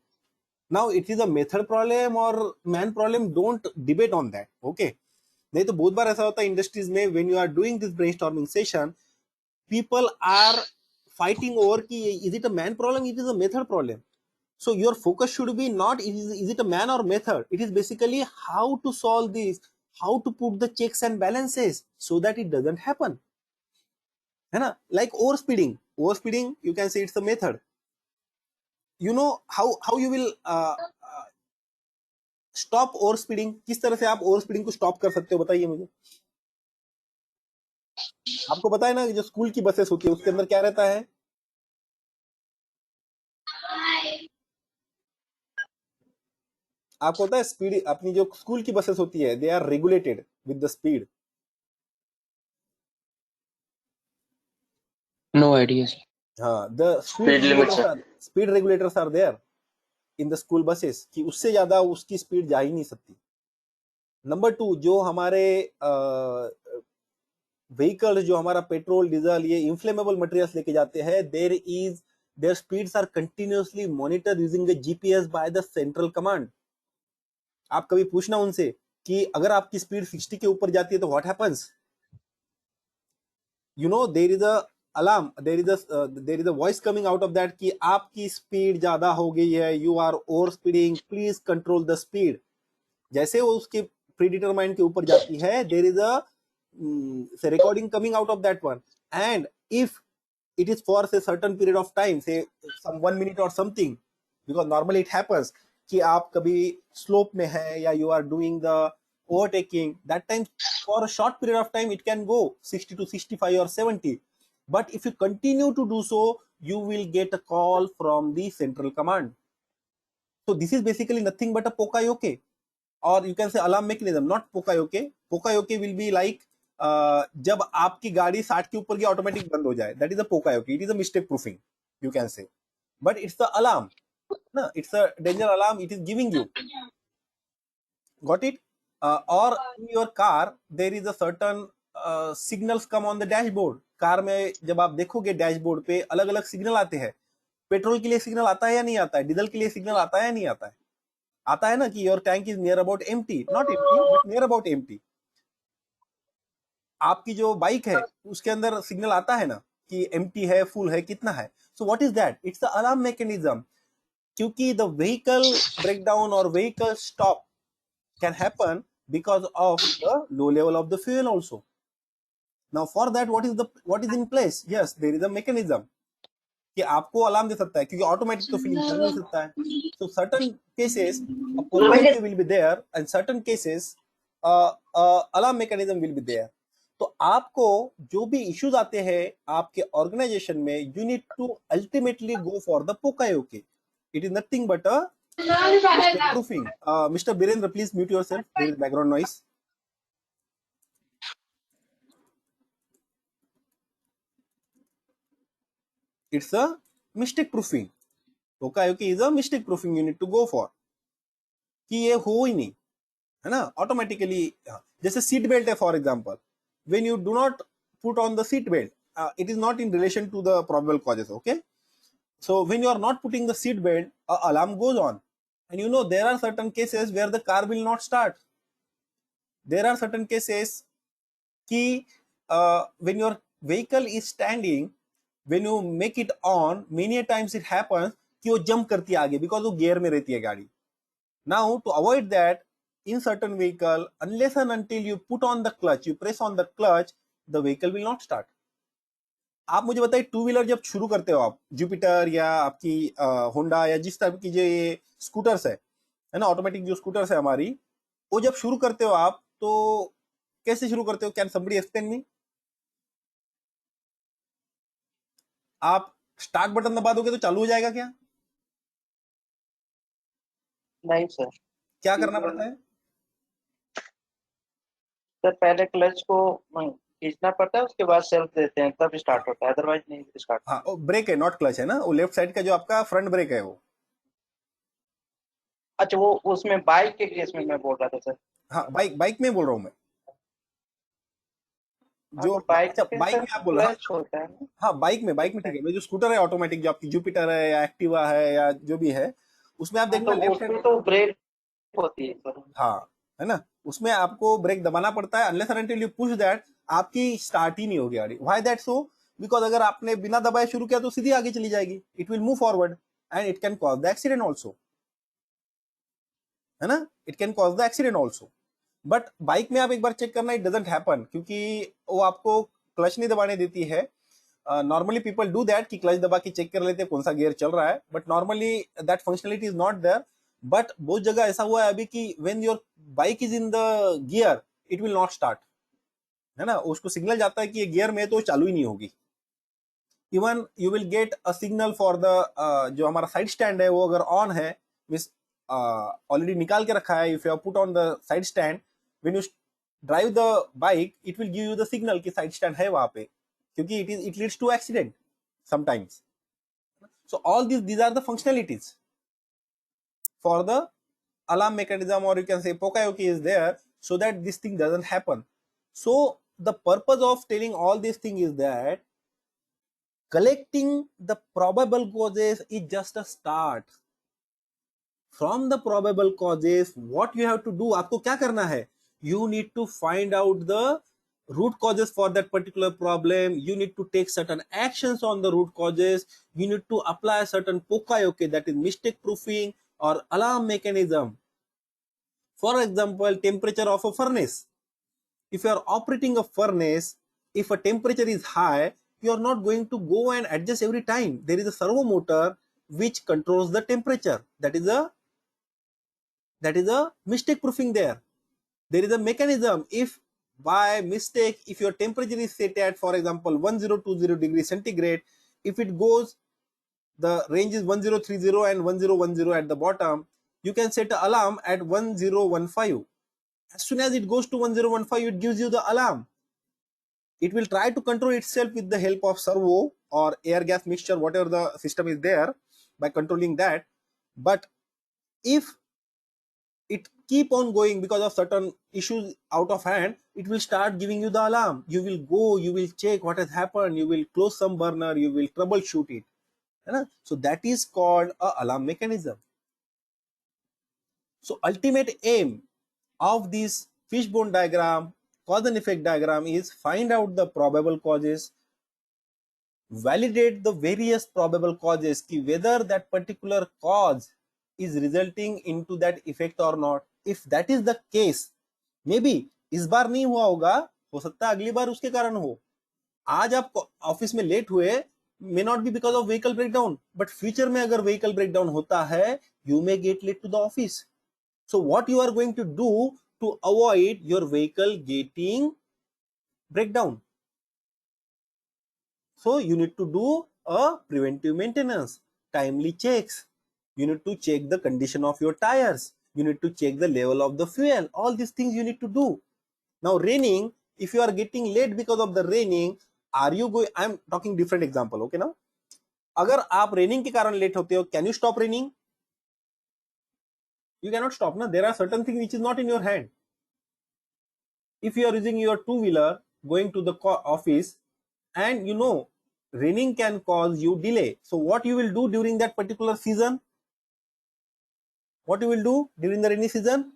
Speaker 1: now it is a method problem or man problem, don't debate on that, okay। नहीं तो बहुत बार ऐसा होता है industries में, when you are doing this brainstorming session people are fighting over कि is it a man problem, it is a method problem। so your focus should be not is it a man or method, it is basically how to solve this, how to put the checks and balances so that it doesn't happen, है ना। like overspeeding, overspeeding you can say it's a method, you know how you will stop over speeding, किस तरह से आप over speeding को stop कर सकते हो, बताइए मुझे। आपको पता है ना कि जो स्कूल की बसेस होती है उसके अंदर क्या रहता है? आपको पता है स्पीड, अपनी जो स्कूल की बसेस होती है they are regulated with the speed.
Speaker 3: No idea sir.
Speaker 1: हाँ, the
Speaker 2: speed limit sir.
Speaker 1: Speed regulators are there in the school buses, कि उससे ज्यादा उसकी स्पीड जा ही नहीं सकती। नंबर टू, जो हमारे व्हीकल्स, जो हमारा पेट्रोल डीजल ये इंफ्लेमेबल मटेरियल्स लेके जाते हैं, their speeds are continuously monitor using the GPS by the central command. आप कभी पूछना उनसे कि अगर आपकी स्पीड 60 के ऊपर जाती है तो what happens? You know there is a alarm, there is a voice coming out of that कि आपकी स्पीड ज्यादा हो गई है, you are over speeding, please control the speed. जैसे वो उसके प्रीडिटरमाइंड के ऊपर जाती है, there is a recording coming out of that one, and if it is for say certain period of time, say some 1 minute or something, because normally it happens कि आप कभी slope में है या you are doing the overtaking, that time for a short period of time it can go 60 to 65 or 70, but if you continue to do so you will get a call from the central command. So this is basically nothing but a pokayoke, or you can say alarm mechanism, not pokayoke. Pokayoke will be like जब आपकी गाड़ी 60 के ऊपर की automatic बंद हो जाए, that is a poka yoke, it is a mistake proofing, you can say, but it's the alarm ना, it's a danger alarm it is giving you, got it? और in your car there is a certain signals come on the dashboard. Car में जब आप देखोगे dashboard पे अलग अलग signal आते हैं। पेट्रोल के लिए सिग्नल आता है या नहीं आता है? डीजल के लिए सिग्नल आता है या नहीं आता है? आता है ना कि your tank is near about empty, not empty but near about empty. आपकी जो बाइक है उसके अंदर सिग्नल आता है ना कि एम्प्टी है, फुल है, कितना है। So what is that? It's the alarm mechanism, क्योंकि द व्हीकल ब्रेकडाउन और vehicle stop can happen because of the low level of the fuel also. Now for that what is in place? Yes, there is a mechanism कि आपको alarm दे सकता है, क्योंकि automatic तो feeling कर नहीं सकता है। So certain cases a pokayoke will be there and certain cases alarm mechanism will be there. तो आपको जो भी इश्यूज आते हैं आपके ऑर्गेनाइजेशन में, you need to ultimately go for the pokayoke. It is nothing but a proofing. Mr. Birendra, please mute yourself. There is background noise. It's a mistake proofing. pokayoke is a mistake proofing you need to go for, कि ये हो ही नहीं, है ना, automatically. जैसे seat belt है for example, when you do not put on the seat belt, it is not in relation to the probable causes, okay? So when you are not putting the seat belt, alarm goes on, and you know there are certain cases where the car will not start. There are certain cases कि when your vehicle is standing, when you make it on, many times it happens कि वो jump करती है आगे, because वो gear में रहती है गाड़ी। Now to avoid that, in certain vehicle, unless and until you put on the clutch, you press on the clutch, the vehicle will not start. आप मुझे बताइए, टू व्हीलर जब शुरू करते हो आप, जुपिटर या आपकी होंडा या जिस टाइप की जो ये स्कूटर्स है ना, ऑटोमेटिक जो स्कूटर्स है हमारी, वो जब शुरू करते हो आप तो कैसे शुरू करते हो? Can somebody explain me? आप स्टार्ट बटन दबा दोगे तो चालू हो जाएगा क्या?
Speaker 2: नहीं सर।
Speaker 1: क्या करना पड़ता है?
Speaker 2: सर पहले क्लच को खींचना पड़ता है, उसके बाद सेल्फ देते हैं तब स्टार्ट होता है, अदरवाइज नहीं स्टार्ट।
Speaker 1: हाँ, ब्रेक है, नॉट क्लच है ना, वो लेफ्ट साइड का जो आपका फ्रंट ब्रेक है वो।
Speaker 2: अच्छा, वो उसमें बाइक के केस में मैं बोल रहा था सर।
Speaker 1: हाँ, बाइक में बोल रहा हूँ मैं,
Speaker 2: हाँ
Speaker 1: जो
Speaker 2: तो बाइक
Speaker 1: अच्छा
Speaker 2: पे
Speaker 1: बाइक
Speaker 2: सर
Speaker 1: में आप बोल रहे।
Speaker 2: क्लच होता है ना।
Speaker 1: हाँ, बाइक में ठीक है, वो जो स्कूटर है ऑटोमेटिक, जो आपकी जुपिटर है या एक्टिवा है या जो भी है, उसमें आप
Speaker 2: हाँ तो
Speaker 1: देखना लेफ्ट हैंड।
Speaker 2: उसमें तो ब्रेक होती है सर।
Speaker 1: हाँ, है ना, उसमें आपको ब्रेक दबाना पड़ता है, unless and until you push that आपकी स्टार्ट ही नहीं होगी गाड़ी। Why that so? बिकॉज अगर आपने बिना दबाए शुरू किया तो सीधी आगे चली जाएगी, it will move forward and it can cause the accident also, है ना, it can cause the accident also. But bike में आप एक बार चेक करना, इट डजेंट हैपन, क्योंकि वो आपको क्लच नहीं दबाने देती है। नॉर्मली पीपल डू दैट कि क्लच दबा के चेक कर लेते हैं कौन सा गियर चल रहा है, but normally that functionality is not there. But बहुत जगह ऐसा हुआ है अभी कि when your bike is in the gear it will not start, है ना, उसको सिग्नल जाता है कि ये गियर में, तो चालू ही नहीं होगी. Even you will get a signal for the जो हमारा साइड स्टैंड है वो अगर ऑन है, मीन्स ऑलरेडी निकाल के रखा है, if you put on the side stand, when you drive the bike it will give you the signal कि साइड स्टैंड है वहां पे, क्योंकि it leads to accident sometimes. So all these are the functionalities for the alarm mechanism, or you can say Pokayoke is there so that this thing doesn't happen. So the purpose of telling all these things is that collecting the probable causes is just a start. From the probable causes what you have to do, आपको क्या करना है, you need to find out the root causes for that particular problem. You need to take certain actions on the root causes. You need to apply certain Pokayoke, that is mistake proofing or alarm mechanism. For example, temperature of a furnace. If you are operating a furnace, if a temperature is high, you are not going to go and adjust every time. There is a servo motor which controls the temperature. That is a mistake proofing there. There is a mechanism. If by mistake, if your temperature is set at, for example, 1020 degrees centigrade, if it goes, the range is 1030 and 1010 at the bottom, you can set an alarm at 1015. As soon as it goes to 1015, it gives you the alarm. It will try to control itself with the help of servo or air gas mixture, whatever the system is there, by controlling that. But if it keep on going because of certain issues out of hand, it will start giving you the alarm. You will go, you will check what has happened, you will close some burner, you will troubleshoot it. So that is called a alarm mechanism. So ultimate aim of this fishbone diagram, cause and effect diagram, is find out the probable causes, validate the various probable causes, ki whether that particular cause is resulting into that effect or not. If that is the case, maybe इस बार नहीं हुआ होगा, हो सकता है अगली बार उसके कारण हो. आज आप ऑफिस में लेट हुए, may not be because of vehicle breakdown, but future में अगर vehicle breakdown होता है, you may get late to the office. So what you are going to do to avoid your vehicle getting breakdown? So you need to do a preventive maintenance, timely checks. You need to check the condition of your tires. You need to check the level of the fuel. All these things you need to do. Now raining, if you are getting late because of the raining, are you going, I'm talking different example, okay now? अगर आप raining के कारण late होते हो, can you stop raining? You cannot stop, na? There are certain things which is not in your hand. If you are using your two-wheeler going to the office, and you know raining can cause you delay, so what you will do during that particular season? What you will do during the rainy season?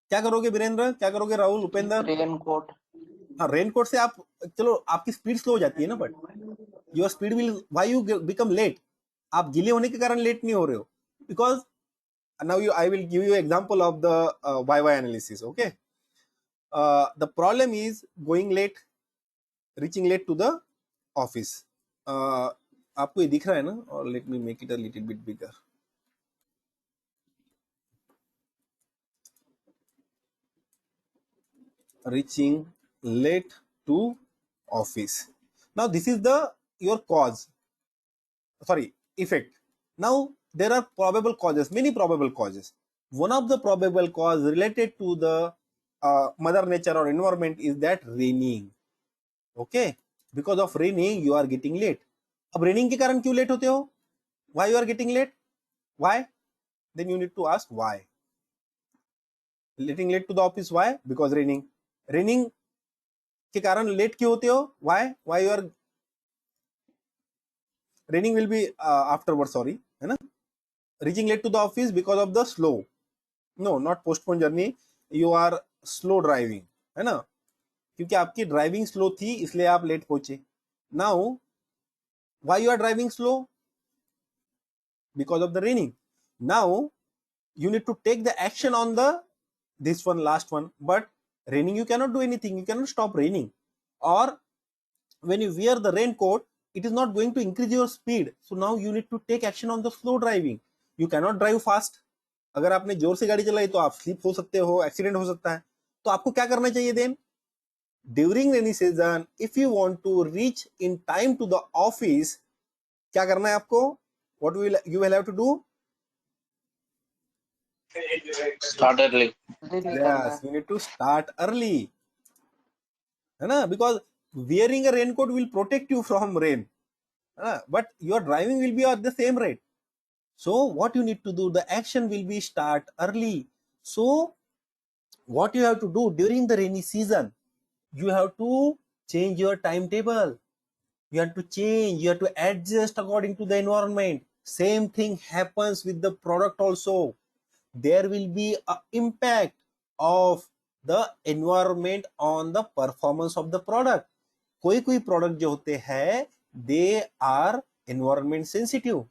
Speaker 1: क्या करोगे वीरेंद्र, क्या करोगे Rahul, Upendra?
Speaker 2: Raincoat.
Speaker 1: हाँ, raincoat से आप, चलो आपकी speed slow हो जाती है ना, but your speed will, why you become late? आप गीले होने के कारण लेट नहीं हो रहे हो, because now I will give you example of the YY analysis. Okay, the problem is going late, reaching late to the office. आपको ये दिख रहा है ना? और let me make it a little bit bigger. Reaching late to office. Now this is the your cause, sorry, effect. Now there are probable causes, many probable causes. One of the probable cause related to the mother nature or environment is that raining. Okay, because of raining you are getting late. अब raining के कारण क्यों late होते हो? Why you are getting late? Why? Then you need to ask why. Getting late to the office, why? Because raining. Raining के कारण late क्यों होते हो? Why? Why you are, raining will be afterwards, sorry, है ना? Reaching late to the office because of the slow, no, not postpone journey, you are slow driving, है ना? क्योंकि आपकी ड्राइविंग स्लो थी इसलिए आप लेट पहुंचे. Now why you are driving slow? Because of the raining. Now you need to take the action on the this one, last one, but raining you cannot do anything, you cannot stop raining, or when you wear the raincoat, it is not going to increase your speed. So now you need to take action on the slow driving. You cannot drive fast. अगर आपने जोर से गाड़ी चलाई तो आप slip हो सकते हो, एक्सीडेंट हो सकता है. तो आपको क्या करना चाहिए then? During rainy season, if you want to reach in time to the office, क्या करना है आपको? What will you will have to do?
Speaker 2: Start early.
Speaker 1: Yes, you need to start early. है ना? Because wearing a raincoat will protect you from rain. है ना? But your driving will be at the same rate. So what you need to do, the action will be start early. So what you have to do during the rainy season, you have to change your timetable. You have to change, you have to adjust according to the environment. Same thing happens with the product also. There will be an impact of the environment on the performance of the product. कोई कोई product जो होते हैं they are environment sensitive.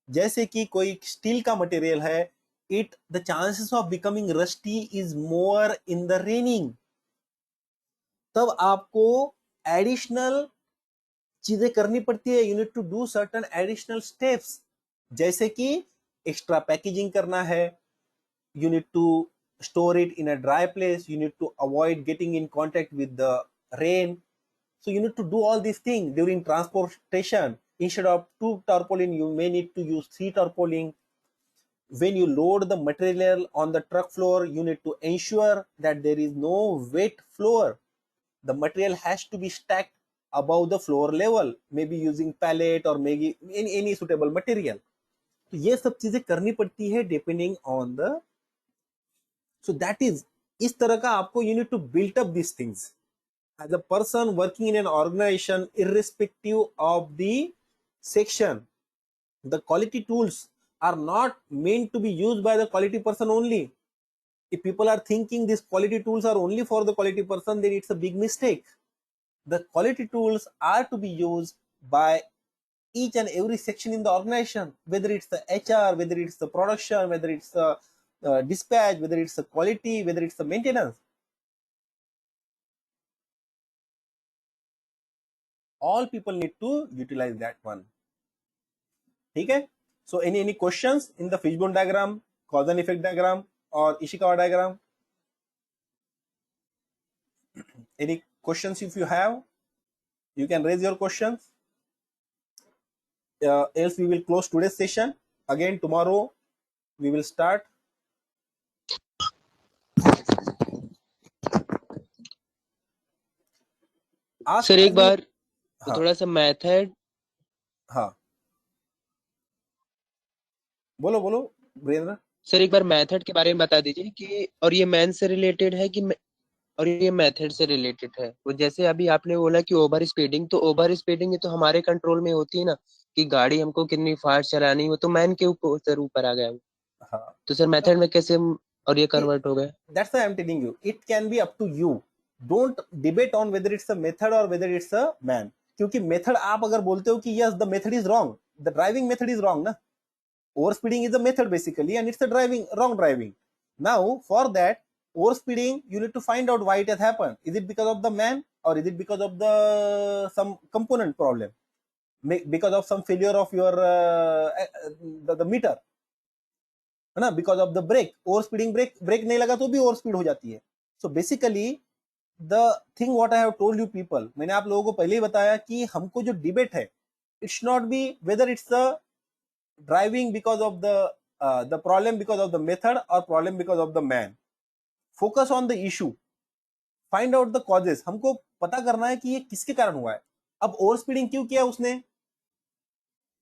Speaker 1: जैसे कि कोई steel का material है, it the chances of becoming rusty is more in the raining. तब आपको एडिशनल चीजें करनी पड़ती है. You need to do certain additional steps, जैसे कि एक्स्ट्रा पैकेजिंग करना है. You need to store it in a dry place. You need to avoid getting in contact with the rain. So you need to do all these things during transportation. Instead of 2 tarpaulin, you may need to use 3 tarpaulin. When you load the material on the truck floor, you need to ensure that there is no wet floor. The material has to be stacked above the floor level, maybe using pallet or maybe any suitable material. तो ये सब चीजें करनी पड़ती है depending on the. So that is, इस तरह का आपको you need to build up these things as a person working in an organization, irrespective of the section. The quality tools are not meant to be used by the quality person only. If people are thinking these quality tools are only for the quality person, then it's a big mistake. The quality tools are to be used by each and every section in the organization, whether it's the HR, whether it's the production, whether it's the dispatch, whether it's the quality, whether it's the maintenance. All people need to utilize that one. ठीक है? So any questions in the fishbone diagram, cause and effect diagram, or Ishikawa diagram? Any questions if you have? You can raise your questions. Else we will close today's session. Again tomorrow we will start. Ask
Speaker 3: sir
Speaker 1: as
Speaker 3: एक
Speaker 1: many.
Speaker 3: बार
Speaker 1: हाँ
Speaker 3: थोड़ा सा method,
Speaker 1: हाँ बोलो बोलो Virendra.
Speaker 3: Sir एक बार method के बारे में बता दीजिए कि और ये मैन से रिलेटेड है कि और ये मेथड से रिलेटेड है. वो जैसे अभी आपने बोला कि ओवर स्पीडिंग, तो ओवर स्पीडिंग ये तो हमारे कंट्रोल में होती है ना कि गाड़ी हमको कितनी फास्ट चलानी है, वो तो मैन के ऊपर सर ऊपर आ गया.
Speaker 1: हाँ,
Speaker 3: तो सर मेथड में कैसे और ये कन्वर्ट हो गया?
Speaker 1: that's why I'm telling you, it can be up to you. Don't debate on whether it's a method or whether it's a man. क्योंकि मेथड आप अगर बोलते हो कि yes the method is wrong, the driving method is wrong ना. Overspeeding is a method basically and it's a wrong driving. Now for that overspeeding you need to find out why it has happened. Is it because of the man or is it because of the some component problem, because of some failure of your the meter, है ना, because of the brake, overspeeding brake नहीं लगा तो भी overspeed हो जाती है. So basically the thing what I have told you people, मैंने आप लोगों को पहले ही बताया कि हमको जो डिबेट है, it should not be whether it's the driving because of the problem because of the method or problem because of the man. Focus on the issue, find out the causes. हमको पता करना है कि ये किसके कारण हुआ है. अब overspeeding क्यों किया उसने?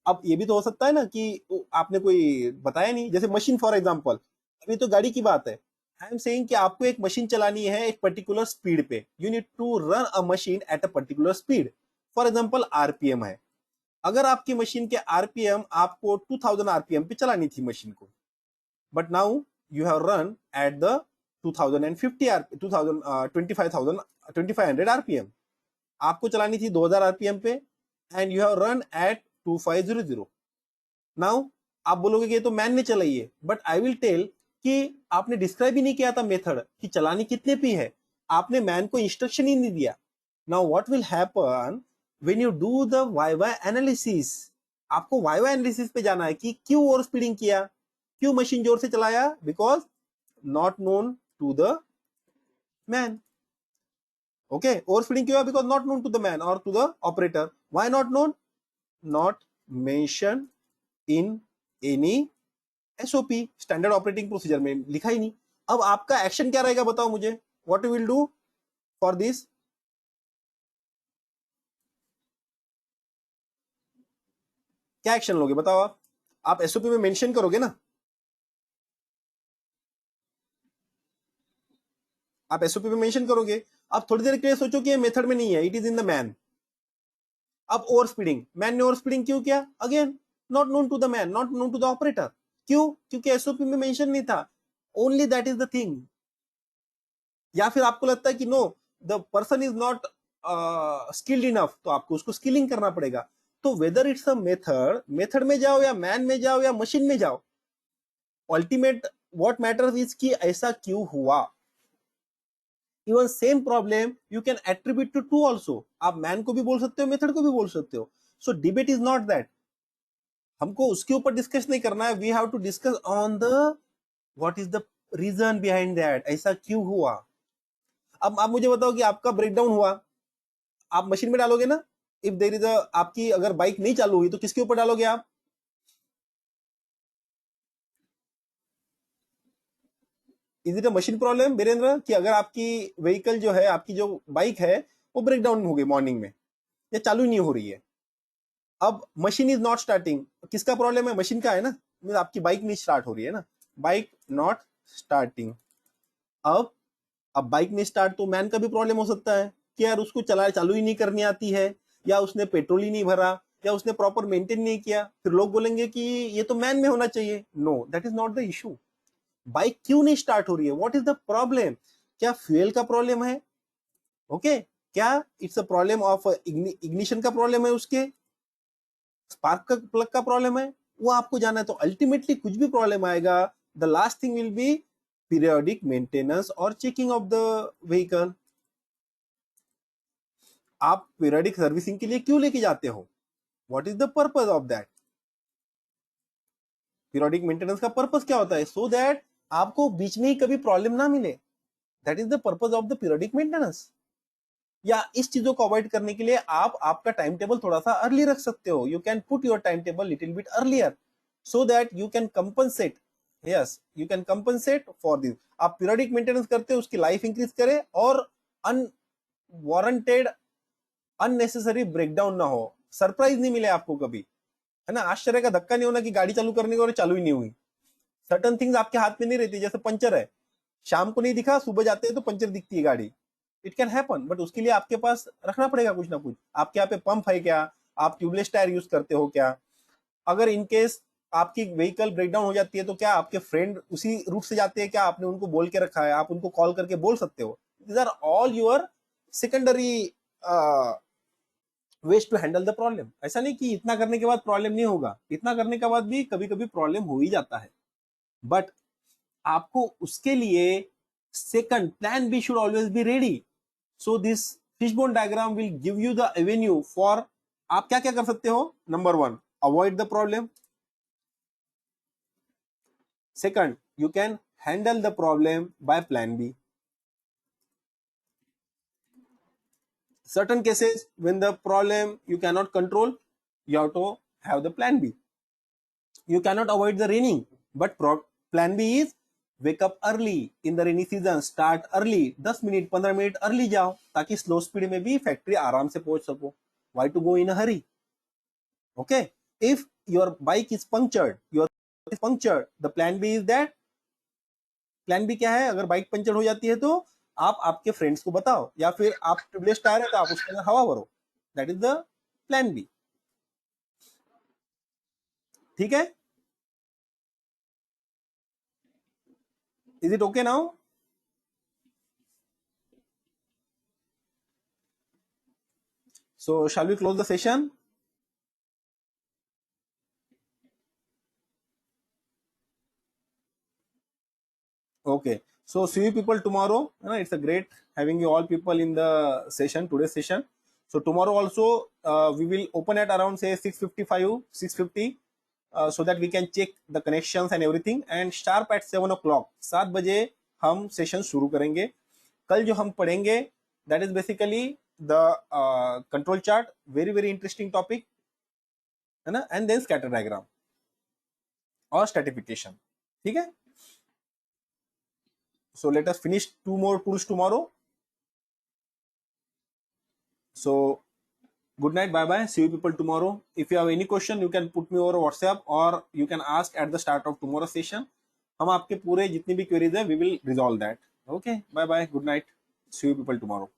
Speaker 1: अब ये भी तो हो सकता है ना कि आपने कोई बताया नहीं, जैसे मशीन फॉर एग्जांपल, अभी तो गाड़ी की बात है. आई एम सेइंग कि आपको एक मशीन चलानी है एक पर्टिकुलर स्पीड पे. You need to run a machine at a particular speed. For example RPM है. अगर आपकी मशीन के आरपीएम आपको 2000 आरपीएम पे चलानी थी मशीन को, but now you have run at the 2500 RPM. आपको चलानी थी 2000 आरपीएम पे and you have run at 2500. Now आप बोलोगे कि ये तो मैन ने चलाई है, बट आई विल टेल कि आपने डिस्क्राइब ही नहीं किया था मेथड कि चलानी कितने पे है. आपने मैन को इंस्ट्रक्शन ही नहीं दिया. Now what will happen, when you do the YY analysis, आपको YY analysis पे जाना है कि क्यों ओवर स्पीडिंग किया, क्यों मशीन जोर से चलाया, because not known to the man. Okay, over speeding क्यों, because not known to the man और to the operator. Why not known? Not mention in any SOP, standard operating procedure में लिखा ही नहीं. अब आपका एक्शन क्या रहेगा बताओ मुझे, what you will do for this? क्या एक्शन लोगे बताओ आप एसओपी में मेंशन करोगे ना, आप एसओपी में मेंशन करोगे. आप थोड़ी देर के लिए सोचो कि ये मेथड में नहीं है, it is in the man. अब ओवर स्पीडिंग, मैन ने ओवर स्पीडिंग क्यों किया? Again not known to the man, not known to the operator. क्यों? क्योंकि एसओपी में मेंशन नहीं था. Only that is the thing. या फिर आपको लगता है कि no, the person is not skilled enough, तो आपको उसको स्किलिंग करना पड़ेगा. तो whether it's a method, method में जाओ या मैन में जाओ या मशीन में जाओ, अल्टीमेट व्हाट मैटर्स इज कि ऐसा क्यों हुआ. Even same problem you can attribute to two also. आप मैन को भी बोल सकते हो, मेथड को भी बोल सकते हो. So debate is not that. हमको उसके ऊपर डिस्कस नहीं करना है. We have to discuss on the what is the reason behind that, ऐसा क्यों हुआ. अब आप मुझे बताओ कि आपका ब्रेकडाउन हुआ, आप मशीन में डालोगे ना. इफ देर इज आपकी अगर बाइक नहीं चालू हुई तो किसके ऊपर डालोगे आप? Is it a machine problem Virendra, कि अगर आपकी व्हीकल जो है, आपकी जो बाइक है वो ब्रेकडाउन हो गई मॉर्निंग में, या चालू नहीं हो रही है, अब मशीन इज नॉट स्टार्टिंग, किसका प्रॉब्लम है? मशीन का है ना. आपकी बाइक नहीं स्टार्ट हो रही है ना, बाइक नॉट स्टार्टिंग. अब बाइक नहीं स्टार्ट, तो मैन का भी प्रॉब्लम हो सकता है कि यार उसको चालू ही नहीं करनी आती है, या उसने पेट्रोल ही नहीं भरा, या उसने प्रॉपर मेंटेन नहीं किया. फिर लोग बोलेंगे कि ये तो मैन में होना चाहिए. No, that is not the issue. Bike क्यों नहीं स्टार्ट हो रही है, व्हाट इज द प्रॉब्लम? क्या फ्यूल का प्रॉब्लम है? ओके, क्या it's a problem of ignition का प्रॉब्लम है, उसके स्पार्क का प्लग का प्रॉब्लम है, वो आपको जाना है. तो अल्टीमेटली कुछ भी प्रॉब्लम आएगा, the last thing will B periodic maintenance और चेकिंग ऑफ द व्हीकल. आप पीरियोडिक सर्विसिंग के लिए क्यों लेके जाते हो? What is the purpose of that? Periodic maintenance का पर्पस क्या होता है? सो दैट आपको बीच में ही कभी प्रॉब्लम ना मिले. That is the purpose of the periodic maintenance. या इस चीजों को अवॉइड करने के लिए आप आपका टाइम टेबल थोड़ा सा अर्ली रख सकते हो. You can put your time table little bit earlier, so that you can compensate. Yes, you can compensate for this. आप पीरियोडिक मेंटेनेंस करते हो, उसकी लाइफ इंक्रीज करे और अनवारंटेड अननेसेसरी ब्रेकडाउन ना हो, सरप्राइज नहीं मिले आपको कभी, है ना. आश्चर्य का धक्का नहीं होना कि गाड़ी चालू करने को और चालू ही नहीं हुई. सर्टन थिंग्स आपके हाथ में नहीं रहती. जैसे पंचर है, शाम को नहीं दिखा, सुबह जाते हैं तो पंचर दिखती है गाड़ी. इट कैन हैपन, बट उसके लिए आपके पास रखना पड़ेगा कुछ ना कुछ. आपके यहाँ पे पंप है क्या? आप ट्यूबलेस टायर यूज करते हो क्या? अगर इनकेस आपकी व्हीकल ब्रेकडाउन हो जाती है तो क्या आपके फ्रेंड उसी रूट से जाते हैं क्या? आपने उनको बोल के रखा है, आप उनको कॉल करके बोल सकते हो. These are all your secondary ways to handle the problem. ऐसा नहीं कि इतना करने के बाद प्रॉब्लम नहीं होगा, इतना करने के बाद भी कभी कभी प्रॉब्लम हो ही जाता है. बट आपको उसके लिए second plan B should always be ready. So this fishbone diagram will give you the avenue for आप क्या क्या कर सकते हो. Number one, avoid the problem. Second, you can handle the problem by plan B. Certain cases when the problem you cannot control, you have to have the plan B. You cannot avoid the raining, but plan B is wake up early in the rainy season, start early, 10 minute 15 minute early जाओ ताकि slow speed में भी factory आराम से पहुंच सको. Why to go in a hurry? Okay, if your bike is punctured, the plan B is that, plan B क्या है? अगर बाइक पंचर हो जाती है तो आप आपके फ्रेंड्स को बताओ, या फिर आप ट्यूबलेस टायर है तो आप उसके अंदर हवा भरो. That is the plan B. ठीक है, is it okay now? So shall we close the session? Okay, so see you people tomorrow. It's a great having you all people in the session, today's session. So tomorrow also we will open at around say 6:55 6:50 so that we can check the connections and everything, and sharp at 7 o'clock 7 बजे हम session शुरू करेंगे. कल जो हम पढ़ेंगे that is basically the control chart, very very interesting topic है ना, and then scatter diagram और stratification. ठीक है. So let us finish 2 more tools tomorrow. So good night, bye bye, see you people tomorrow. If you have any question you can put me over WhatsApp or you can ask at the start of tomorrow session. हम आपके पूरे जितनी भी queries है we will resolve that. Okay, bye bye, good night, see you people tomorrow.